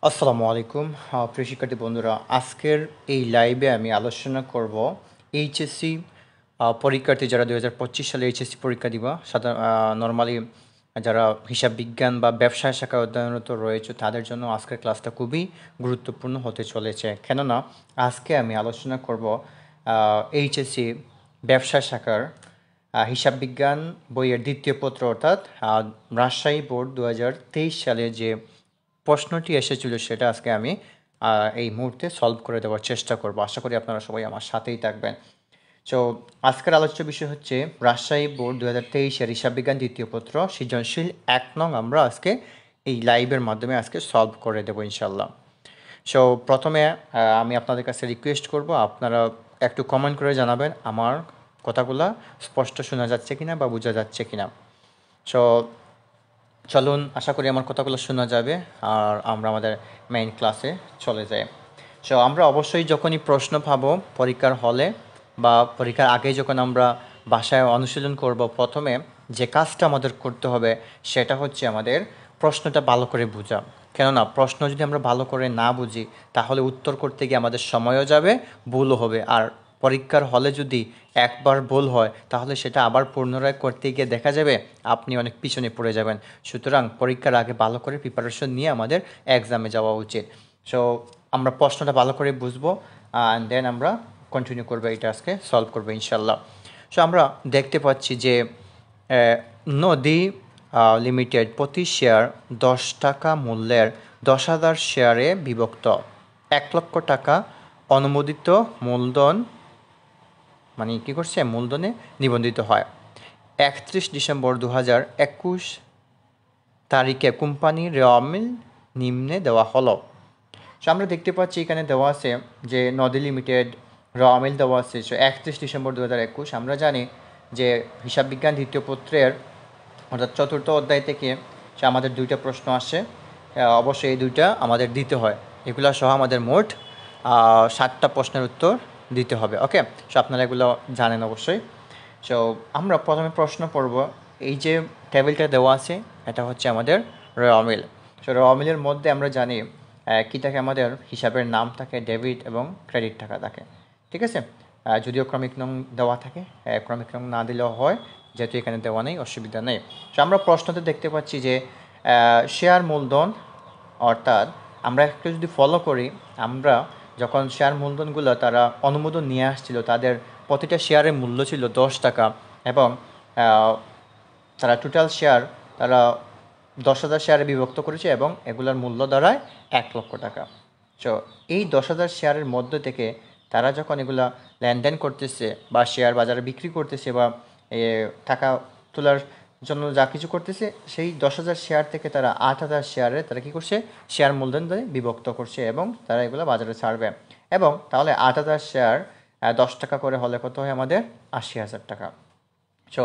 আসসালামু আলাইকুম প্রিয় শিক্ষার্থী বন্ধুরা, আজকের এই লাইভে আমি আলোচনা করব এইচএসসি পরীক্ষার্থী যারা 2025 সালে এইচএসসি পরীক্ষা দিবা। নর্মালি যারা হিসাব বিজ্ঞান বা ব্যবসায় শাখায় অধ্যয়নরত রয়েছে তাদের জন্য আজকের ক্লাসটা খুবই গুরুত্বপূর্ণ হতে চলেছে। কেননা আজকে আমি আলোচনা করব এইচএসসি ব্যবসা শাখার হিসাব বিজ্ঞান বইয়ের দ্বিতীয় পত্র, অর্থাৎ রাজশাহী বোর্ড 2023 সালে যে প্রশ্নটি এসেছিল সেটা আজকে আমি এই মুহূর্তে সলভ করে দেওয়ার চেষ্টা করব। আশা করি আপনারা সবাই আমার সাথেই থাকবেন। সো আজকের আলোচ্য বিষয় হচ্ছে রাজশাহী বোর্ড 2023-এর হিসাব বিজ্ঞান দ্বিতীয় পত্র সৃজনশীল 1 নং আমরা আজকে এই লাইভের মাধ্যমে আজকে সলভ করে দেবো ইনশাল্লাহ। সো প্রথমে আমি আপনাদের কাছে রিকোয়েস্ট করব, আপনারা একটু কমেন্ট করে জানাবেন আমার কথাগুলো স্পষ্ট শোনা যাচ্ছে কিনা বা বোঝা যাচ্ছে কিনা। সো চলুন, আশা করি আমার কথাগুলো শোনা যাবে আর আমরা আমাদের মেইন ক্লাসে চলে যাই। সো আমরা অবশ্যই যখনই প্রশ্ন পাবো পরীক্ষার হলে বা পরীক্ষার আগে যখন আমরা বাসায় অনুশীলন করব, প্রথমে যে কাজটা আমাদের করতে হবে সেটা হচ্ছে আমাদের প্রশ্নটা ভালো করে বোঝা। কেননা প্রশ্ন যদি আমরা ভালো করে না বুঝি তাহলে উত্তর করতে গিয়ে আমাদের সময়ও যাবে, ভুলও হবে। আর পরীক্ষার হলে যদি একবার ভুল হয় তাহলে সেটা আবার পুনরায় করতে গিয়ে দেখা যাবে আপনি অনেক পিছনে পড়ে যাবেন। সুতরাং পরীক্ষার আগে ভালো করে প্রিপারেশন নিয়ে আমাদের এক্সামে যাওয়া উচিত। সো আমরা প্রশ্নটা ভালো করে বুঝবো অ্যান্ড দেন আমরা কন্টিনিউ করবো, এটা আজকে সলভ করবো ইনশাল্লাহ। সো আমরা দেখতে পাচ্ছি যে নদী লিমিটেড প্রতি শেয়ার 10 টাকা মূল্যের 10,000 শেয়ারে বিভক্ত। 1 লক্ষ টাকা অনুমোদিত মূলধন, মানে কী করছে, মূলধনে নিবন্ধিত হয়। 31 ডিসেম্বর 2021 তারিখে কোম্পানির রেওয়ামিল নিম্নে দেওয়া হলো। সো আমরা দেখতে পাচ্ছি এখানে দেওয়া আছে যে নদী লিমিটেড রেওয়ামিল দেওয়া আছে। সো 31 ডিসেম্বর 2021 আমরা জানি যে হিসাব বিজ্ঞান দ্বিতীয় পত্রের অর্থাৎ চতুর্থ অধ্যায় থেকে সে আমাদের দুইটা প্রশ্ন আসে। অবশ্যই এই দুইটা আমাদের দিতে হয়, এগুলো সহ আমাদের মোট 7টা প্রশ্নের উত্তর দিতে হবে। ওকে, সো আপনারা এগুলো জানেন অবশ্যই। সো আমরা প্রথমে প্রশ্ন পড়ব। এই যে টেবিলটা দেওয়া আছে এটা হচ্ছে আমাদের রেওয়ামিল। সো রেওয়ামিলের মধ্যে আমরা জানি কী থাকে, আমাদের হিসাবের নাম থাকে, ডেবিট এবং ক্রেডিট টাকা থাকে। ঠিক আছে, যদিও ক্রমিক নং দেওয়া থাকে, ক্রমিক নং না দিলেও হয়, যেহেতু এখানে দেওয়া নেই অসুবিধা নেই। সো আমরা প্রশ্নতে দেখতে পাচ্ছি যে শেয়ার মূলধন, অর্থাৎ আমরা একটু যদি ফলো করি, আমরা যখন শেয়ার মূলধনগুলো তারা অনুমোদন নিয়ে আসছিল তাদের প্রতিটা শেয়ারের মূল্য ছিল 10 টাকা এবং তারা টোটাল শেয়ার তারা 10,000 শেয়ারে বিভক্ত করেছে এবং এগুলোর মূল্য দাঁড়ায় 1 লক্ষ টাকা। সো এই 10,000 শেয়ারের মধ্যে থেকে তারা যখন এগুলা লেনদেন করতেছে বা শেয়ার বাজারে বিক্রি করতেছে বা টাকা তোলার জন্য যা কিছু করতেছে, সেই 10,000 শেয়ার থেকে তারা 8,000 শেয়ারে তারা কী করছে, শেয়ার মূলধন দিয়ে বিভক্ত করছে এবং তারা এগুলো বাজারে ছাড়বে। এবং তাহলে 8,000 শেয়ার 10 টাকা করে হলে কত হয়, আমাদের 80,000 টাকা। সো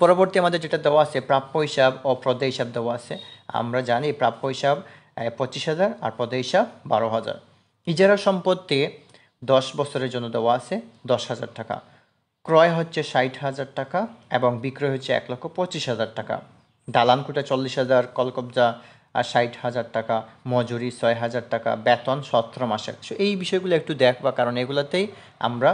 পরবর্তী আমাদের যেটা দেওয়া আছে প্রাপ্য হিসাব ও প্রদেয় হিসাব দেওয়া আছে। আমরা জানি প্রাপ্য হিসাব 25,000 আর প্রদেয় হিসাব 12,000। ইজারা সম্পত্তি 10 বছরের জন্য দেওয়া আছে 10,000 টাকা। ক্রয় হচ্ছে 60,000 টাকা এবং বিক্রয় হচ্ছে 1,25,000 টাকা। দালান কোটা 40,000, কলকবজা 60,000 টাকা, মজুরি 6,000 টাকা, বেতন 17 মাসের। সো এই বিষয়গুলো একটু দেখবা, কারণ এগুলোতেই আমরা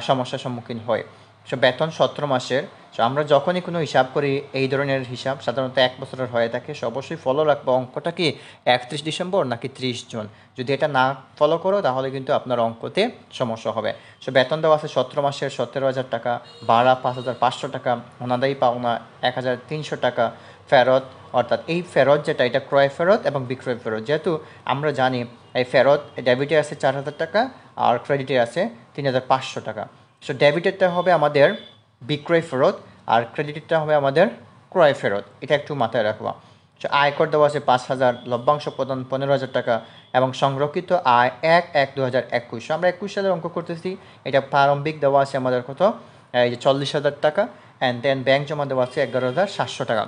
সমস্যার সম্মুখীন হই। সো বেতন 17 মাসের। সো আমরা যখনই কোনো হিসাব করি, এই ধরনের হিসাব সাধারণত 1 বছরের হয়ে থাকে। সো অবশ্যই ফলো রাখবো অঙ্কটা কি 31 ডিসেম্বর নাকি 30 জুন। যদি এটা না ফলো করো তাহলে কিন্তু আপনার অঙ্কতে সমস্যা হবে। সো বেতন দেওয়া আছে 17 মাসের 17,000 টাকা, ভাড়া 5,500 টাকা, অনাদায়ী পাওনা 1,300 টাকা, ফেরত, অর্থাৎ এই ফেরত যেটা এটা ক্রয় ফেরত এবং বিক্রয় ফেরত। যেহেতু আমরা জানি এই ফেরত ডেবিটে আছে 4,000 টাকা আর ক্রেডিটে আছে 3,500 টাকা। সো ডেবিটেরটা হবে আমাদের বিক্রয় ফেরত আর ক্রেডিটেরটা হবে আমাদের ক্রয় ফেরত, এটা একটু মাথায় রাখবা। সো আয়কর দেওয়া আছে 5,000, লভ্যাংশ প্রদান 15,000 টাকা এবং সংরক্ষিত আয় 1/1/2021। আমরা 21 সালের অঙ্ক করতেছি, এটা প্রারম্ভিক দেওয়া আছে আমাদের কত, এই যে 40,000 টাকা অ্যান্ড দেন ব্যাংক জমা দেওয়া আছে 11,700 টাকা।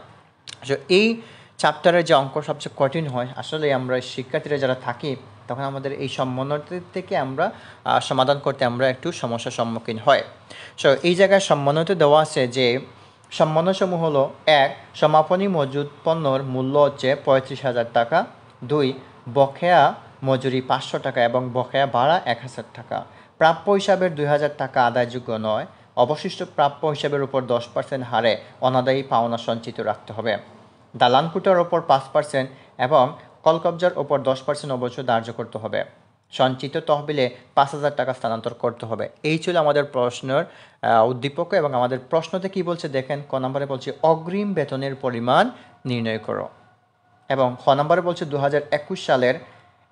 সো এই চ্যাপ্টারের যে অঙ্ক সবচেয়ে কঠিন হয়, আসলে আমরা শিক্ষার্থীরা যারা থাকি তখন আমাদের এই সমন্বয় থেকে আমরা সমাধান করতে আমরা একটু সমস্যার সম্মুখীন হয়। সো এই জায়গায় সমন্বয়তে দেওয়া আছে যে সমন্বয়সমূহ হলো: 1, সমাপনী মজুদ পণ্যর মূল্য হচ্ছে 35,000 টাকা। 2, বকেয়া মজুরি 500 টাকা এবং বকেয়া ভাড়া 1000 টাকা। প্রাপ্য হিসাবের 2000 টাকা আদায়যোগ্য নয়। অবশিষ্ট প্রাপ্য হিসাবের উপর 10% হারে অনাদায়ী পাওনা সঞ্চিত রাখতে হবে। দালান কোটার ওপর 5% এবং কলকবজার ওপর 10% অবশ্যই ধার্য করতে হবে। সঞ্চিত তহবিলে 5000 টাকা স্থানান্তর করতে হবে। এই ছিল আমাদের প্রশ্নের উদ্দীপক এবং আমাদের প্রশ্নতে কি বলছে দেখেন। ক নম্বরে বলছে অগ্রিম বেতনের পরিমাণ নির্ণয় করো এবং খ নম্বরে বলছে 2021 সালের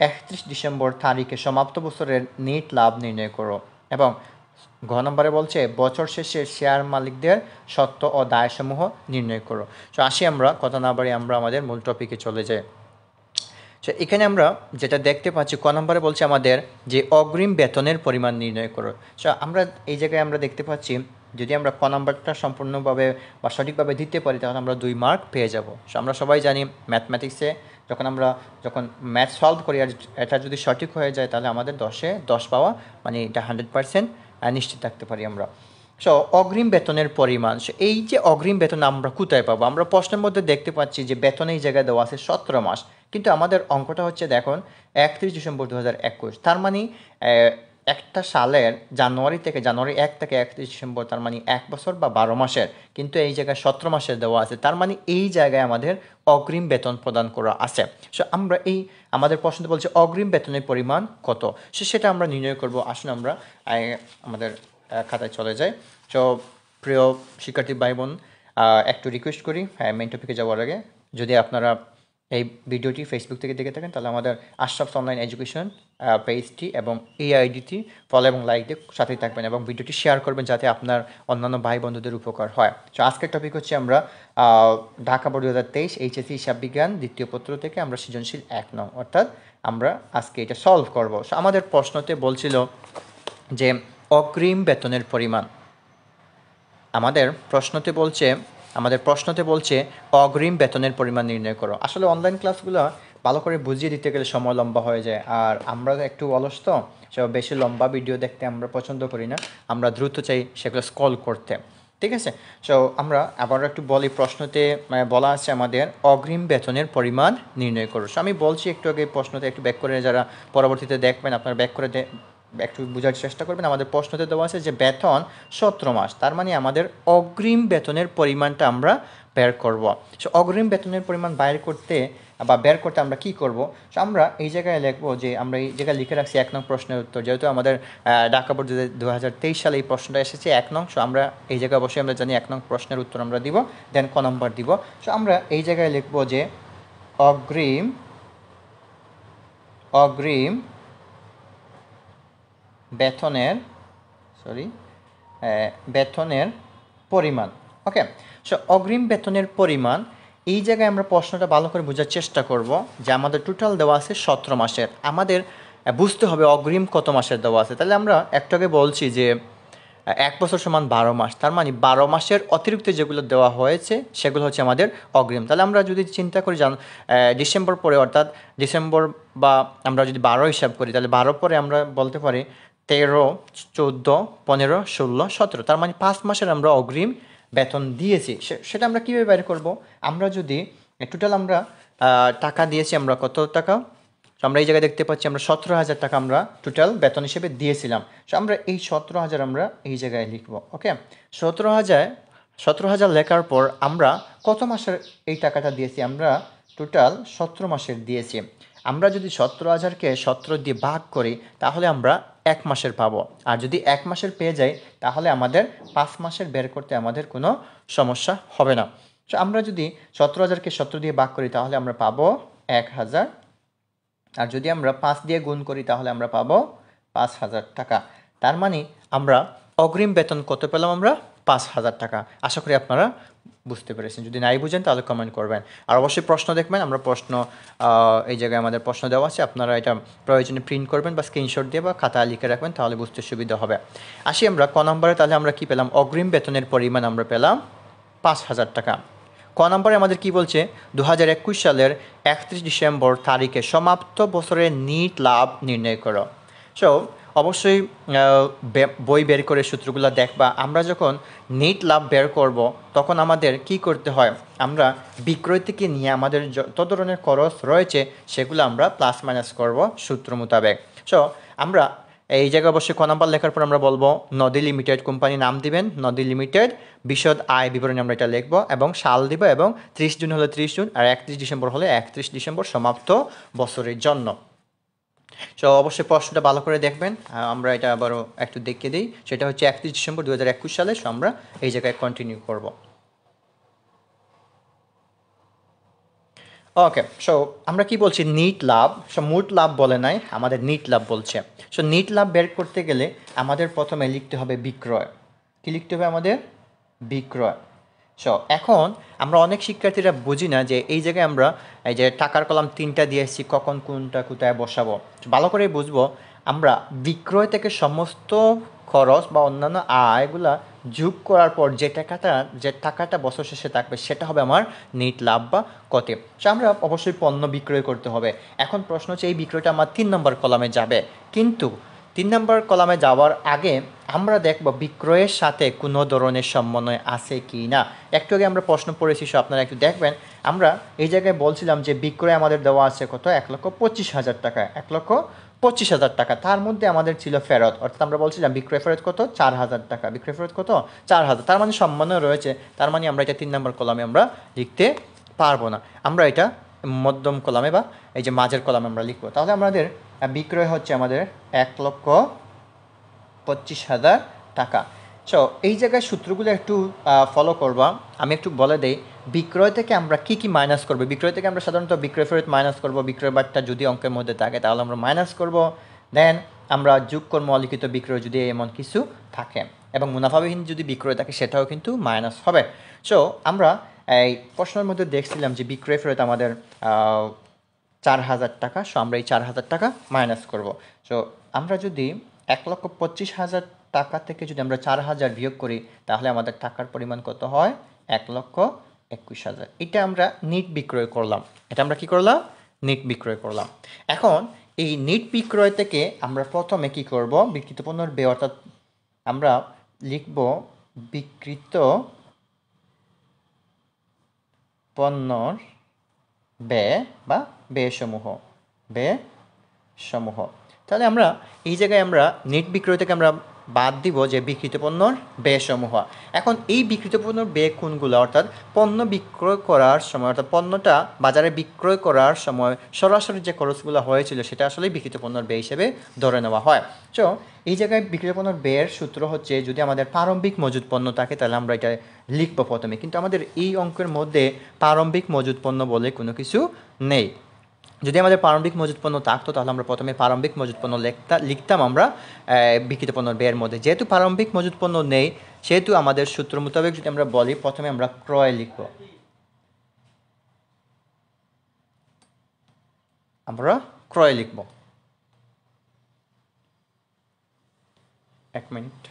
31 ডিসেম্বর তারিখে সমাপ্ত বছরের নেট লাভ নির্ণয় করো এবং ঘ নম্বরে বলছে বছর শেষে শেয়ার মালিকদের সত্ত্ব ও দায়সমূহ নির্ণয় করো। তো আসি আমরা কথা না বাড়ি আমরা আমাদের মূল টপিকে চলে যাই। তো এখানে আমরা যেটা দেখতে পাচ্ছি ক নম্বরে বলছে আমাদের যে অগ্রিম বেতনের পরিমাণ নির্ণয় করো। সো আমরা এই জায়গায় আমরা দেখতে পাচ্ছি যদি আমরা ক নম্বরটা সম্পূর্ণভাবে বা সঠিকভাবে দিতে পারি তাহলে আমরা 2 মার্ক পেয়ে যাব। সো আমরা সবাই জানি ম্যাথমেটিক্সে যখন ম্যাথ সলভ করি আর এটা যদি সঠিক হয়ে যায় তাহলে আমাদের 10-এ 10 পাওয়া মানে এটা 100% নিশ্চিত থাকতে পারি আমরা। সো অগ্রিম বেতনের পরিমাণ, এই যে অগ্রিম বেতন আমরা কোথায় পাবো? আমরা প্রশ্নের মধ্যে দেখতে পাচ্ছি যে বেতন এই জায়গায় দেওয়া আছে 17 মাস, কিন্তু আমাদের অঙ্কটা হচ্ছে দেখুন 31 ডিসেম্বর 2021, তার মানে একটা সালের জানুয়ারি 1 থেকে 31 ডিসেম্বর, তার মানে 1 বছর বা 12 মাসের, কিন্তু এই জায়গায় 17 মাসের দেওয়া আছে, তার মানে এই জায়গায় আমাদের অগ্রিম বেতন প্রদান করা আছে। সো আমরা আমাদের প্রশ্নতে বলছে অগ্রিম বেতনের পরিমাণ কত, সেটা আমরা নির্ণয় করব। আসুন আমরা আমাদের খাতায় চলে যাই। সো প্রিয় শিক্ষার্থী ভাই বোন, একটু রিকোয়েস্ট করি মেইন টপিকে যাওয়ার আগে, যদি আপনারা এই ভিডিওটি ফেসবুক থেকে দেখে থাকেন তাহলে আমাদের আশরাফস অনলাইন এডুকেশন পেজটি এবং এই আইডিটি ফলো এবং লাইক দিয়ে সাথেই থাকবেন এবং ভিডিওটি শেয়ার করবেন যাতে আপনার অন্যান্য ভাই বন্ধুদের উপকার হয়। সো আজকের টপিক হচ্ছে আমরা ঢাকা বোর্ড 2023 এইচএসসি হিসাব বিজ্ঞান দ্বিতীয় পত্র থেকে আমরা সৃজনশীল 1 নং, অর্থাৎ আমরা আজকে এটা সলভ করব। সো আমাদের প্রশ্নতে বলছিল যে অগ্রিম বেতনের পরিমাণ, আমাদের প্রশ্নতে বলছে অগ্রিম বেতনের পরিমাণ নির্ণয় করো। আসলে অনলাইন ক্লাসগুলো ভালো করে বুঝিয়ে দিতে গেলে সময় লম্বা হয়ে যায়, আর আমরা একটু অলস তো, সব বেশি লম্বা ভিডিও দেখতে আমরা পছন্দ করি না, আমরা দ্রুত চাই সেগুলো স্ক্রল করতে, ঠিক আছে। সো আমরা আবার একটু বলি, প্রশ্নতে বলা আছে আমাদের অগ্রিম বেতনের পরিমাণ নির্ণয় করো। সো আমি বলছি একটু আগে প্রশ্নতে একটু ব্যাক করে, যারা পরবর্তীতে দেখবেন আপনারা ব্যাক করে একটু বোঝার চেষ্টা করবেন। আমাদের প্রশ্নতে দেওয়া আছে যে বেতন 17 মাস, তার মানে আমাদের অগ্রিম বেতনের পরিমাণটা আমরা বের করব। সো অগ্রিম বেতনের পরিমাণ বের করতে আমরা কি করব? সো আমরা এই জায়গায় লিখবো যে আমরা এই জায়গায় লিখে রাখছি 1 নং প্রশ্নের উত্তর, যেহেতু আমাদের ঢাকা বোর্ড 2023 সালে এই প্রশ্নটা এসেছে 1 নং। সো আমরা এই জায়গায় অবশ্যই আমরা জানি 1 নং প্রশ্নের উত্তর আমরা দিব, দেন ক নম্বর দিব। সো আমরা এই জায়গায় লিখবো যে অগ্রিম বেতনের পরিমাণ। ওকে, সো অগ্রিম বেতনের পরিমাণ, এই জায়গায় আমরা প্রশ্নটা ভালো করে বোঝার চেষ্টা করব যে আমাদের টোটাল দেওয়া আছে 17 মাসের, আমাদের বুঝতে হবে অগ্রিম কত মাসের দেওয়া আছে। তাহলে আমরা একটু আগে বলছি যে 1 বছর সমান 12 মাস, তার মানে 12 মাসের অতিরিক্ত যেগুলো দেওয়া হয়েছে সেগুলো হচ্ছে আমাদের অগ্রিম। তাহলে আমরা যদি চিন্তা করি ডিসেম্বর পরে, অর্থাৎ ডিসেম্বর বা আমরা যদি 12 হিসাব করি, তাহলে 12 পরে আমরা বলতে পারি 13, 14, 15, 16, 17, তার মানে 5 মাসের আমরা অগ্রিম বেতন দিয়েছি। সেটা আমরা কীভাবে বের করব? আমরা যদি টোটাল আমরা টাকা দিয়েছি, আমরা কত টাকা, আমরা এই জায়গায় দেখতে পাচ্ছি আমরা 17,000 টাকা আমরা টোটাল বেতন হিসেবে দিয়েছিলাম। সো আমরা এই 17,000 আমরা এই জায়গায় লিখব। ওকে, 17,000 লেখার পর আমরা কত মাসের এই টাকাটা দিয়েছি? আমরা টোটাল 17 মাসের দিয়েছি। আমরা যদি 17,000-কে 17 দিয়ে ভাগ করি তাহলে আমরা 1 মাসের পাবো, আর যদি 1 মাসের পেয়ে যাই তাহলে আমাদের 5 মাসের বের করতে আমাদের কোনো সমস্যা হবে না। সো আমরা যদি 17,000-কে 17 দিয়ে ভাগ করি তাহলে আমরা পাবো 1,000, আর যদি আমরা 5 দিয়ে গুণ করি তাহলে আমরা পাবো 5,000 টাকা। তার মানে আমরা অগ্রিম বেতন কত পেলাম? আমরা 5,000 টাকা। আশা করি আপনারা বুঝতে পেরেছেন, যদি নাই বুঝেন তাহলে কমেন্ট করবেন, আর অবশ্যই প্রশ্ন দেখবেন। আমরা প্রশ্ন এই জায়গায় আমাদের প্রশ্ন দেওয়া আছে, আপনারা এটা প্রয়োজনে প্রিন্ট করবেন বা স্ক্রিনশট দিয়ে বা খাতায় লিখে রাখবেন, তাহলে বুঝতে সুবিধা হবে। আসি আমরা ক নম্বরে, তাহলে আমরা কি পেলাম? অগ্রিম বেতনের পরিমাণ আমরা পেলাম 5,000 টাকা। ক নম্বরে আমাদের কি বলছে? 2021 সালের 31 ডিসেম্বর তারিখে সমাপ্ত বছরের নিট লাভ নির্ণয় করো। সো অবশ্যই বই বের করে সূত্রগুলো দেখবা। আমরা যখন নেট লাভ বের করব তখন আমাদের কি করতে হয়, আমরা বিক্রয় থেকে নিয়ে আমাদের যত ধরনের খরচ রয়েছে সেগুলো আমরা প্লাস মাইনাস করব সূত্র মোতাবেক। সো আমরা এই জায়গায় অবশ্যই ক নাম্বার লেখার পর আমরা বলবো নদী লিমিটেড, কোম্পানি নাম দিবেন নদী লিমিটেড, বিশদ আয় বিবরণী আমরা এটা লিখবো এবং সাল দিব, এবং 30 জুন হলে 30 জুন আর 31 ডিসেম্বর হলে 31 ডিসেম্বর সমাপ্ত বছরের জন্য। সো অবশ্যই প্রশ্নটা ভালো করে দেখবেন, আমরা এটা আবারও একটু দেখিয়ে দিই। সেটা হচ্ছে 31 ডিসেম্বর 2021 সালে। সো আমরা এই জায়গায় কন্টিনিউ করব। ওকে, সো আমরা কি বলছি, নিট লাভ। সো মোট লাভ বলে নাই, আমাদের নিট লাভ বলছে। সো নিট লাভ বের করতে গেলে আমাদের প্রথমে লিখতে হবে বিক্রয়। কি লিখতে হবে আমাদের? বিক্রয়। সো এখন আমরা অনেক শিক্ষার্থীরা বুঝি না যে এই জায়গায় আমরা এই যে টাকার কলাম 3টা দিয়ে এসেছি, কখন কোনটা কোথায় বসাবো। ভালো করে বুঝবো, আমরা বিক্রয় থেকে সমস্ত খরচ বা অন্যান্য আয়গুলা যোগ করার পর যে টাকাটা বছর শেষে থাকবে সেটা হবে আমার নেট লাভ বা কতে। সো আমরা অবশ্যই পণ্য বিক্রয় করতে হবে। এখন প্রশ্ন হচ্ছে এই বিক্রয়টা আমার 3 নম্বর কলামে যাবে, কিন্তু 3 নম্বর কলামে যাওয়ার আগে আমরা দেখব বিক্রয়ের সাথে কোনো ধরনের সমন্বয় আছে কি না। একটু আগে আমরা প্রশ্ন পড়েছি, সো আপনারা একটু দেখবেন। আমরা এই জায়গায় বলছিলাম যে বিক্রয় আমাদের দেওয়া আছে কত, 1,25,000 টাকা, 1,25,000 টাকা। তার মধ্যে আমাদের ছিল ফেরত, অর্থাৎ আমরা বলছিলাম বিক্রয় ফেরত কত, 4,000 টাকা। বিক্রয় ফেরত কত, 4,000। তার মানে সমন্বয় রয়েছে, তার মানে আমরা এটা 3 নম্বর কলামে আমরা লিখতে পারবো না। আমরা এটা মধ্যম কলামে বা এই যে মাঝের কলামে আমরা লিখবো। তাহলে আমাদের বিক্রয় হচ্ছে আমাদের 1,25,000 টাকা। সো এই জায়গায় সূত্রগুলো একটু ফলো করবা। আমি একটু বলে দেই, বিক্রয় থেকে আমরা কি কি মাইনাস করবো। বিক্রয় থেকে আমরা সাধারণত বিক্রয় ফেরত মাইনাস করবো, বিক্রয় বারটা যদি অঙ্কের মধ্যে থাকে তাহলে আমরা মাইনাস করব। দেন আমরা যোগ করবো অলিখিত বিক্রয় যদি এমন কিছু থাকে, এবং মুনাফাবিহীন যদি বিক্রয় থাকে সেটাও কিন্তু মাইনাস হবে। সো আমরা এই প্রশ্নের মধ্যে দেখছিলাম যে বিক্রয় ফেরত আমাদের 4,000 টাকা। সো আমরা এই 4,000 টাকা মাইনাস করব। সো আমরা যদি 1,25,000 টাকা থেকে যদি আমরা 4,000 বিয়োগ করি তাহলে আমাদের টাকার পরিমাণ কত হয়, 1,21,000। এটা আমরা নিট বিক্রয় করলাম। এটা আমরা কি করলাম, নিট বিক্রয় করলাম। এখন এই নিট বিক্রয় থেকে আমরা প্রথমে কি করব, বিক্রিত পণ্যের ব্যয়, অর্থাৎ আমরা লিখব বিক্রিত পণ্যর ব্যয় বা ব্যয়সমূহ। তাহলে আমরা এই জায়গায় আমরা নেট বিক্রয় থেকে আমরা বাদ দিব যে বিক্রিত পণ্যর ব্যয়সমূহ। এখন এই বিক্রিত পণ্যর ব্যয় কোনগুলো, অর্থাৎ পণ্য বিক্রয় করার সময়, অর্থাৎ পণ্যটা বাজারে বিক্রয় করার সময় সরাসরি যে খরচগুলো হয়েছিল সেটা আসলে বিক্রিত পণ্যর ব্যয় হিসেবে ধরে নেওয়া হয়। সো এই জায়গায় বিক্রিত পণ্যর ব্যয়ের সূত্র হচ্ছে, যদি আমাদের প্রারম্ভিক মজুদ পণ্য থাকে তাহলে আমরা এটা লিখব প্রথমে, কিন্তু আমাদের এই অঙ্কের মধ্যে প্রারম্ভিক মজুদ পণ্য বলে কোনো কিছু নেই। যদি আমাদের প্রারম্ভিক মজুদ পণ্য থাকতো তাহলে আমরা প্রথমে প্রারম্ভিক মজুদ পণ্য লিখতাম আমরা বিক্রিত পণ্যের ব্যয়ের মধ্যে। যেহেতু প্রারম্ভিক মজুদ পণ্য নেই সেহেতু আমাদের সূত্র মোতাবেক যদি আমরা বলি, প্রথমে আমরা ক্রয় লিখব। আমরা ক্রয় লিখব। এক মিনিট।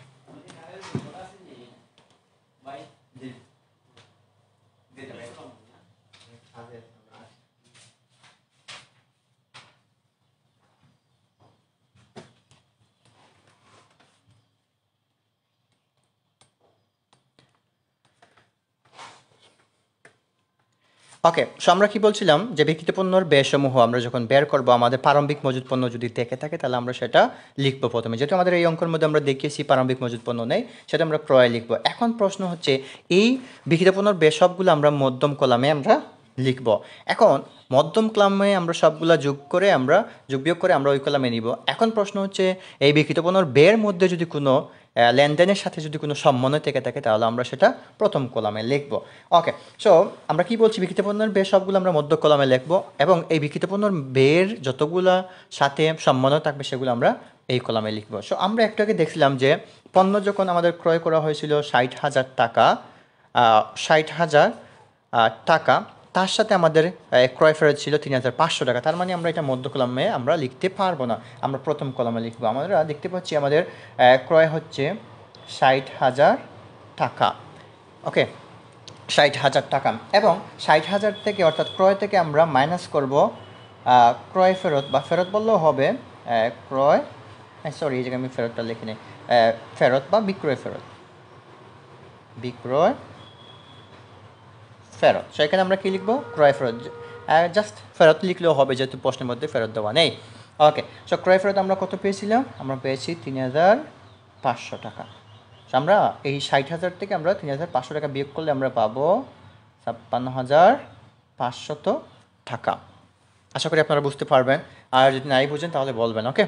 ওকে, সো আমরা কি বলছিলাম যে বিক্রিত পণ্যর ব্যয়সমূহ আমরা যখন বের করবো, আমাদের প্রারম্ভিক মজুদ পণ্য যদি থেকে থাকে তাহলে আমরা সেটা লিখবো প্রথমে। যেহেতু আমাদের এই অঙ্কের মধ্যে আমরা দেখিয়েছি প্রারম্ভিক মজুদ পণ্য নেই, সেটা আমরা ক্রয় লিখবো। এখন প্রশ্ন হচ্ছে এই বিক্রিত পণ্যর ব্যয় সবগুলো আমরা মধ্যম কলামে আমরা লিখব। এখন মধ্যম কলামে আমরা সবগুলা যোগ বিয়োগ করে আমরা ওই কলামে নিব। এখন প্রশ্ন হচ্ছে এই বিক্রিত পণ্যর ব্যয়ের মধ্যে যদি কোনো লেনদেনের সাথে যদি কোনো সমন্বয় থেকে থাকে তাহলে আমরা সেটা প্রথম কলামে লিখব। ওকে, সো আমরা কি বলছি, বিক্রিত পণ্যের ব্যয় সবগুলো আমরা মধ্য কলামে লিখব, এবং এই বিক্রিত পণ্যের ব্যয়ের যতগুলা সাথে সমন্বয় থাকবে সেগুলো আমরা এই কলামে লিখব। সো আমরা একটু আগে দেখছিলাম যে পণ্য যখন আমাদের ক্রয় করা হয়েছিল 60,000 টাকা, 60,000 টাকা, তার সাথে আমাদের ক্রয় ফেরত ছিল 3,500 টাকা। তার মানে আমরা এটা মধ্য কলামে আমরা লিখতে পারবো না, আমরা প্রথম কলামে লিখবো। আমরা দেখতে পাচ্ছি আমাদের ক্রয় হচ্ছে 60,000 টাকা। ওকে, 60,000 টাকা, এবং 60,000 থেকে অর্থাৎ ক্রয় থেকে আমরা মাইনাস করব ক্রয় ফেরত, বা ফেরত বললেও হবে, ক্রয় সরি, এই জায়গায় আমি ফেরতটা লিখি নাই। ফেরত বা বিক্রয় ফেরত, বিক্রয় ফেরত। সো এখানে আমরা কী লিখবো? ক্রয় ফেরত। জাস্ট ফেরত লিখলেও হবে, যেহেতু প্রশ্নের মধ্যে ফেরত দেওয়া নেই। ওকে, সো ক্রয় ফেরত আমরা কত পেয়েছিলাম? আমরা পেয়েছি 3,500 টাকা। সো আমরা এই 60,000 থেকে আমরা 3,500 টাকা বিয়োগ করলে আমরা পাবো 56,500 টাকা। আশা করি আপনারা বুঝতে পারবেন। আর যদি নাই বুঝেন তাহলে বলবেন, ওকে,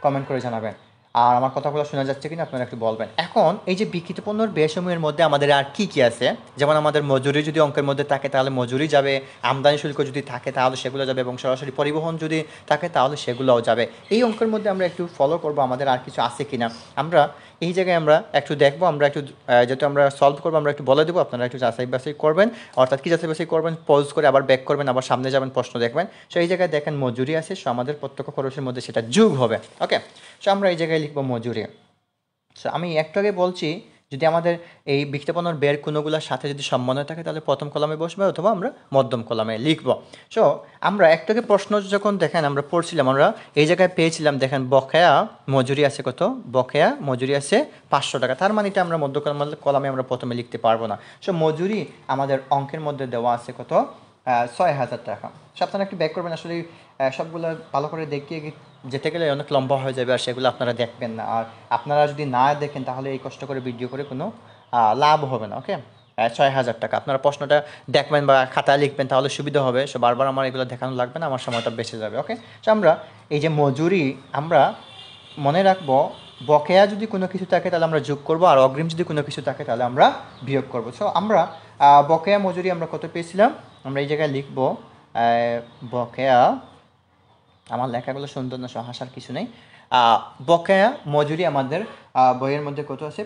কমেন্ট করে জানাবেন। আর আমার কথাগুলো শোনা যাচ্ছে কিনা আপনারা একটু বলবেন। এখন এই যে বিক্রিত পণ্যর ব্যয়সমূহের মধ্যে আমাদের আর কী কী আছে? যেমন আমাদের মজুরি যদি অঙ্কের মধ্যে থাকে তাহলে মজুরি যাবে, আমদানি শুল্ক যদি থাকে তাহলে সেগুলো যাবে, এবং সরাসরি পরিবহন যদি থাকে তাহলে সেগুলোও যাবে। এই অঙ্কের মধ্যে আমরা একটু ফলো করবো আমাদের আর কিছু আছে কিনা। আমরা এই জায়গায় আমরা একটু দেখবো, আমরা একটু যেহেতু আমরা সলভ করবো আমরা একটু বলে দেবো, আপনারা একটু যাচাই বাছাই করবেন। অর্থাৎ কি যাচাই বাছাই করবেন? পজ করে আবার ব্যাক করবেন, আবার সামনে যাবেন, প্রশ্ন দেখবেন। সো এই জায়গায় দেখেন মজুরি আছে, সো আমাদের প্রত্যক্ষ খরচের মধ্যে সেটা যোগ হবে। ওকে, সো আমরা এই জায়গায় লিখবো মজুরি। সো আমি একটু আগে বলছি, যদি আমাদের এই বিক্রিত পণ্যের ব্যয়ের কোনগুলোর সাথে যদি সম্বন্ধ থাকে তাহলে প্রথম কলামে বসবে অথবা আমরা মধ্যম কলামে লিখব। সো আমরা একটু আগে প্রশ্ন যখন দেখেন আমরা পড়ছিলাম, আমরা এই জায়গায় পেয়েছিলাম, দেখেন বকেয়া মজুরি আছে কত? বকেয়া মজুরি আছে 500 টাকা। তার মানে এটা আমরা মধ্য কলামে আমরা প্রথমে লিখতে পারবো না। সো মজুরি আমাদের অঙ্কের মধ্যে দেওয়া আছে কত? 6,000 টাকা। সো আপনারা একটু ব্যাক করবেন, আসলে সবগুলো ভালো করে দেখিয়ে যেতে গেলে অনেক লম্বা হয়ে যাবে, আর সেগুলো আপনারা দেখবেন না। আর আপনারা যদি না দেখেন তাহলে এই কষ্ট করে ভিডিও করে কোনো লাভ হবে না। ওকে, 6,000 টাকা। আপনারা প্রশ্নটা দেখবেন বা খাতায় লিখবেন তাহলে সুবিধা হবে। সো বারবার আমার এগুলো দেখানো লাগবে না, আমার সময়টা বেঁচে যাবে। ওকে, সো আমরা এই যে মজুরি, আমরা মনে রাখবো বকেয়া যদি কোনো কিছু থাকে তাহলে আমরা যোগ করব, আর অগ্রিম যদি কোনো কিছু থাকে তাহলে আমরা বিয়োগ করব। সো আমরা বকেয়া মজুরি আমরা কত পেয়েছিলাম? আমরা এই জায়গায় লিখবো বকেয়া, আমার লেখাগুলো সুন্দর না, হাসার কিছু নেই। বকেয়া মজুরি আমাদের বইয়ের মধ্যে কত আছে?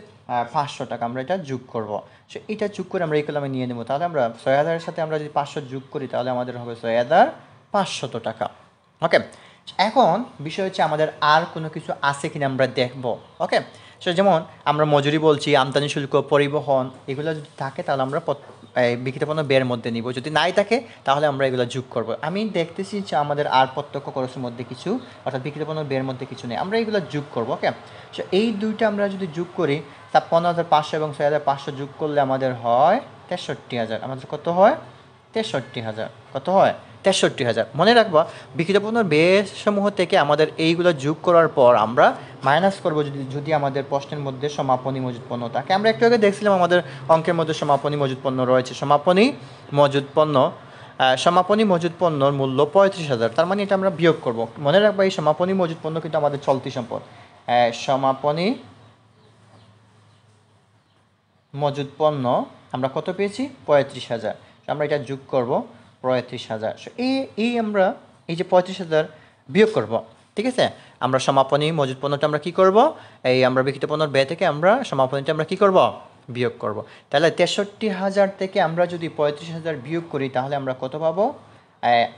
500 টাকা। আমরা এটা যোগ করব। সো এটা যোগ করে আমরা এই কলামে নিয়ে নেব। তাহলে আমরা 6,000-এর সাথে আমরা যদি 500 যোগ করি তাহলে আমাদের হবে 6,500 টাকা। ওকে, এখন বিষয় হচ্ছে আমাদের আর কোনো কিছু আছে কিনা আমরা দেখব। ওকে, সো যেমন আমরা মজুরি বলছি, আমদানি শুল্ক, পরিবহন, এগুলো যদি থাকে তাহলে আমরা বিক্রিত পণ্য ব্যয়ের মধ্যে নিব। যদি নাই থাকে তাহলে আমরা এগুলো যোগ করব। আমি দেখতেছি যে আমাদের আর প্রত্যক্ষ খরচের মধ্যে কিছু, অর্থাৎ বিক্রিত পণ্য ব্যয়ের মধ্যে কিছু নেই, আমরা এগুলো যোগ করব। ওকে, সো এই দুইটা আমরা যদি যোগ করি, 56,500 এবং 6,500 যোগ করলে আমাদের হয় 63,000। আমাদের কত হয়? 63,000। কত হয়? 63,000। মনে রাখবা বিক্রিত পণ্যের ব্যয়সমূহ থেকে আমাদের এইগুলো যোগ করার পর আমরা মাইনাস করবো যদি আমাদের প্রশ্নের মধ্যে সমাপনী মজুদ পণ্য থাকে। আমরা একটু আগে দেখছিলাম আমাদের অঙ্কের মধ্যে সমাপনী মজুদ পণ্য রয়েছে। সমাপনী মজুদ পণ্যর মূল্য 35,000। তার মানে এটা আমরা বিয়োগ করব। মনে রাখবা এই সমাপনী মজুদ পণ্য কিন্তু আমাদের চলতি সম্পদ। সমাপনী মজুদ পণ্য আমরা কত পেয়েছি? 35,000। আমরা এটা যোগ করব 35,000। এই আমরা এই যে 35,000 বিয়োগ করব, ঠিক আছে? আমরা সমাপনী মজুদ পণ্যটা আমরা কী করব? এই আমরা বিক্রিত পণ্যর ব্যয় থেকে আমরা সমাপনীটা আমরা কী করব? বিয়োগ করব। তাহলে 63,000 থেকে আমরা যদি 35,000 বিয়োগ করি তাহলে আমরা কত পাবো?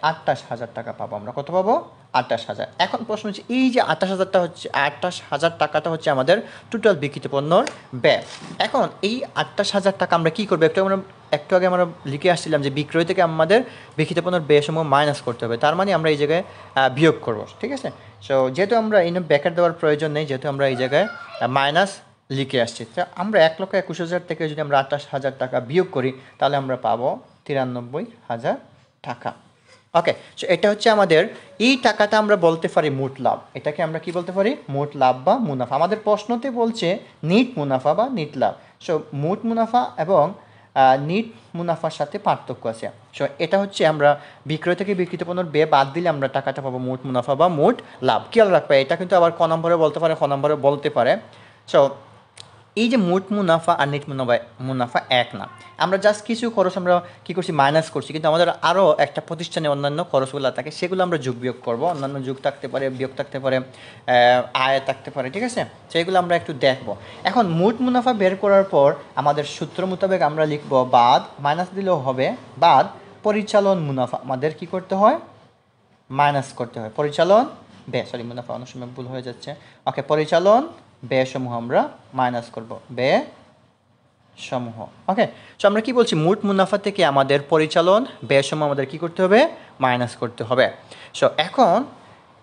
28,000 টাকা পাবো। আমরা কত পাবো? 28,000। এখন প্রশ্ন হচ্ছে এই যে 28,000 টাকাটা হচ্ছে আমাদের টোটাল বিক্রিত পণ্যর ব্যয়। এখন এই 28,000 টাকা আমরা কী করবো? একটু আগে আমরা লিখে আসছিলাম যে বিক্রয় থেকে আমাদের বিক্রিত পণ্যর ব্যয়সমূহ মাইনাস করতে হবে। তার মানে আমরা এই জায়গায় বিয়োগ করব, ঠিক আছে? সো যেহেতু আমরা এই ব্যাকেট দেওয়ার প্রয়োজন নেই, যেহেতু আমরা এই জায়গায় মাইনাস লিখে আসছি, তো আমরা 1,21,000 থেকে যদি আমরা 28,000 টাকা বিয়োগ করি তাহলে আমরা পাবো 93,000 টাকা। ওকে, সো এটা হচ্ছে আমাদের এই টাকাটা আমরা বলতে পারি মোট লাভ। এটাকে আমরা কি বলতে পারি? মোট লাভ বা মুনাফা। আমাদের প্রশ্নতে বলছে নিট মুনাফা বা নিট লাভ। সো মোট মুনাফা এবং নিট মুনাফার সাথে পার্থক্য আছে। সো এটা হচ্ছে আমরা বিক্রয় থেকে বিক্রিত পণ্যের ব্যয় বাদ দিলে আমরা টাকাটা পাবো মোট মুনাফা বা মোট লাভ। খেয়াল রাখবে, এটা কিন্তু আবার ক নম্বরে বলতে পারে, খ নম্বরে বলতে পারে। সো এই যে মোট মুনাফা আর নিট মুনাফা এক না। আমরা জাস্ট কিছু খরচ আমরা কী করছি? মাইনাস করছি, কিন্তু আমাদের আরও একটা প্রতিষ্ঠানে অন্যান্য খরচগুলো থাকে, সেগুলো আমরা যোগ বিয়োগ করবো। অন্যান্য যোগ থাকতে পারে, বিয়োগ থাকতে পারে, আয় থাকতে পারে, ঠিক আছে? সেগুলো আমরা একটু দেখবো। এখন মোট মুনাফা বের করার পর আমাদের সূত্র মোতাবেক আমরা লিখব বাদ, মাইনাস দিলেও হবে, বাদ পরিচালন মুনাফা। আমাদের কি করতে হয়? মাইনাস করতে হয়। পরিচালন ব্যয়, সরি মুনাফা অনেক সময় ভুল হয়ে যাচ্ছে। ওকে, পরিচালন ব্যয়সমূহ আমরা মাইনাস করব, ব্যয় সমূহ। ওকে, সো আমরা কি বলছি? মোট মুনাফা থেকে আমাদের পরিচালন ব্যয়সমূহ আমাদের কি করতে হবে? মাইনাস করতে হবে। সো এখন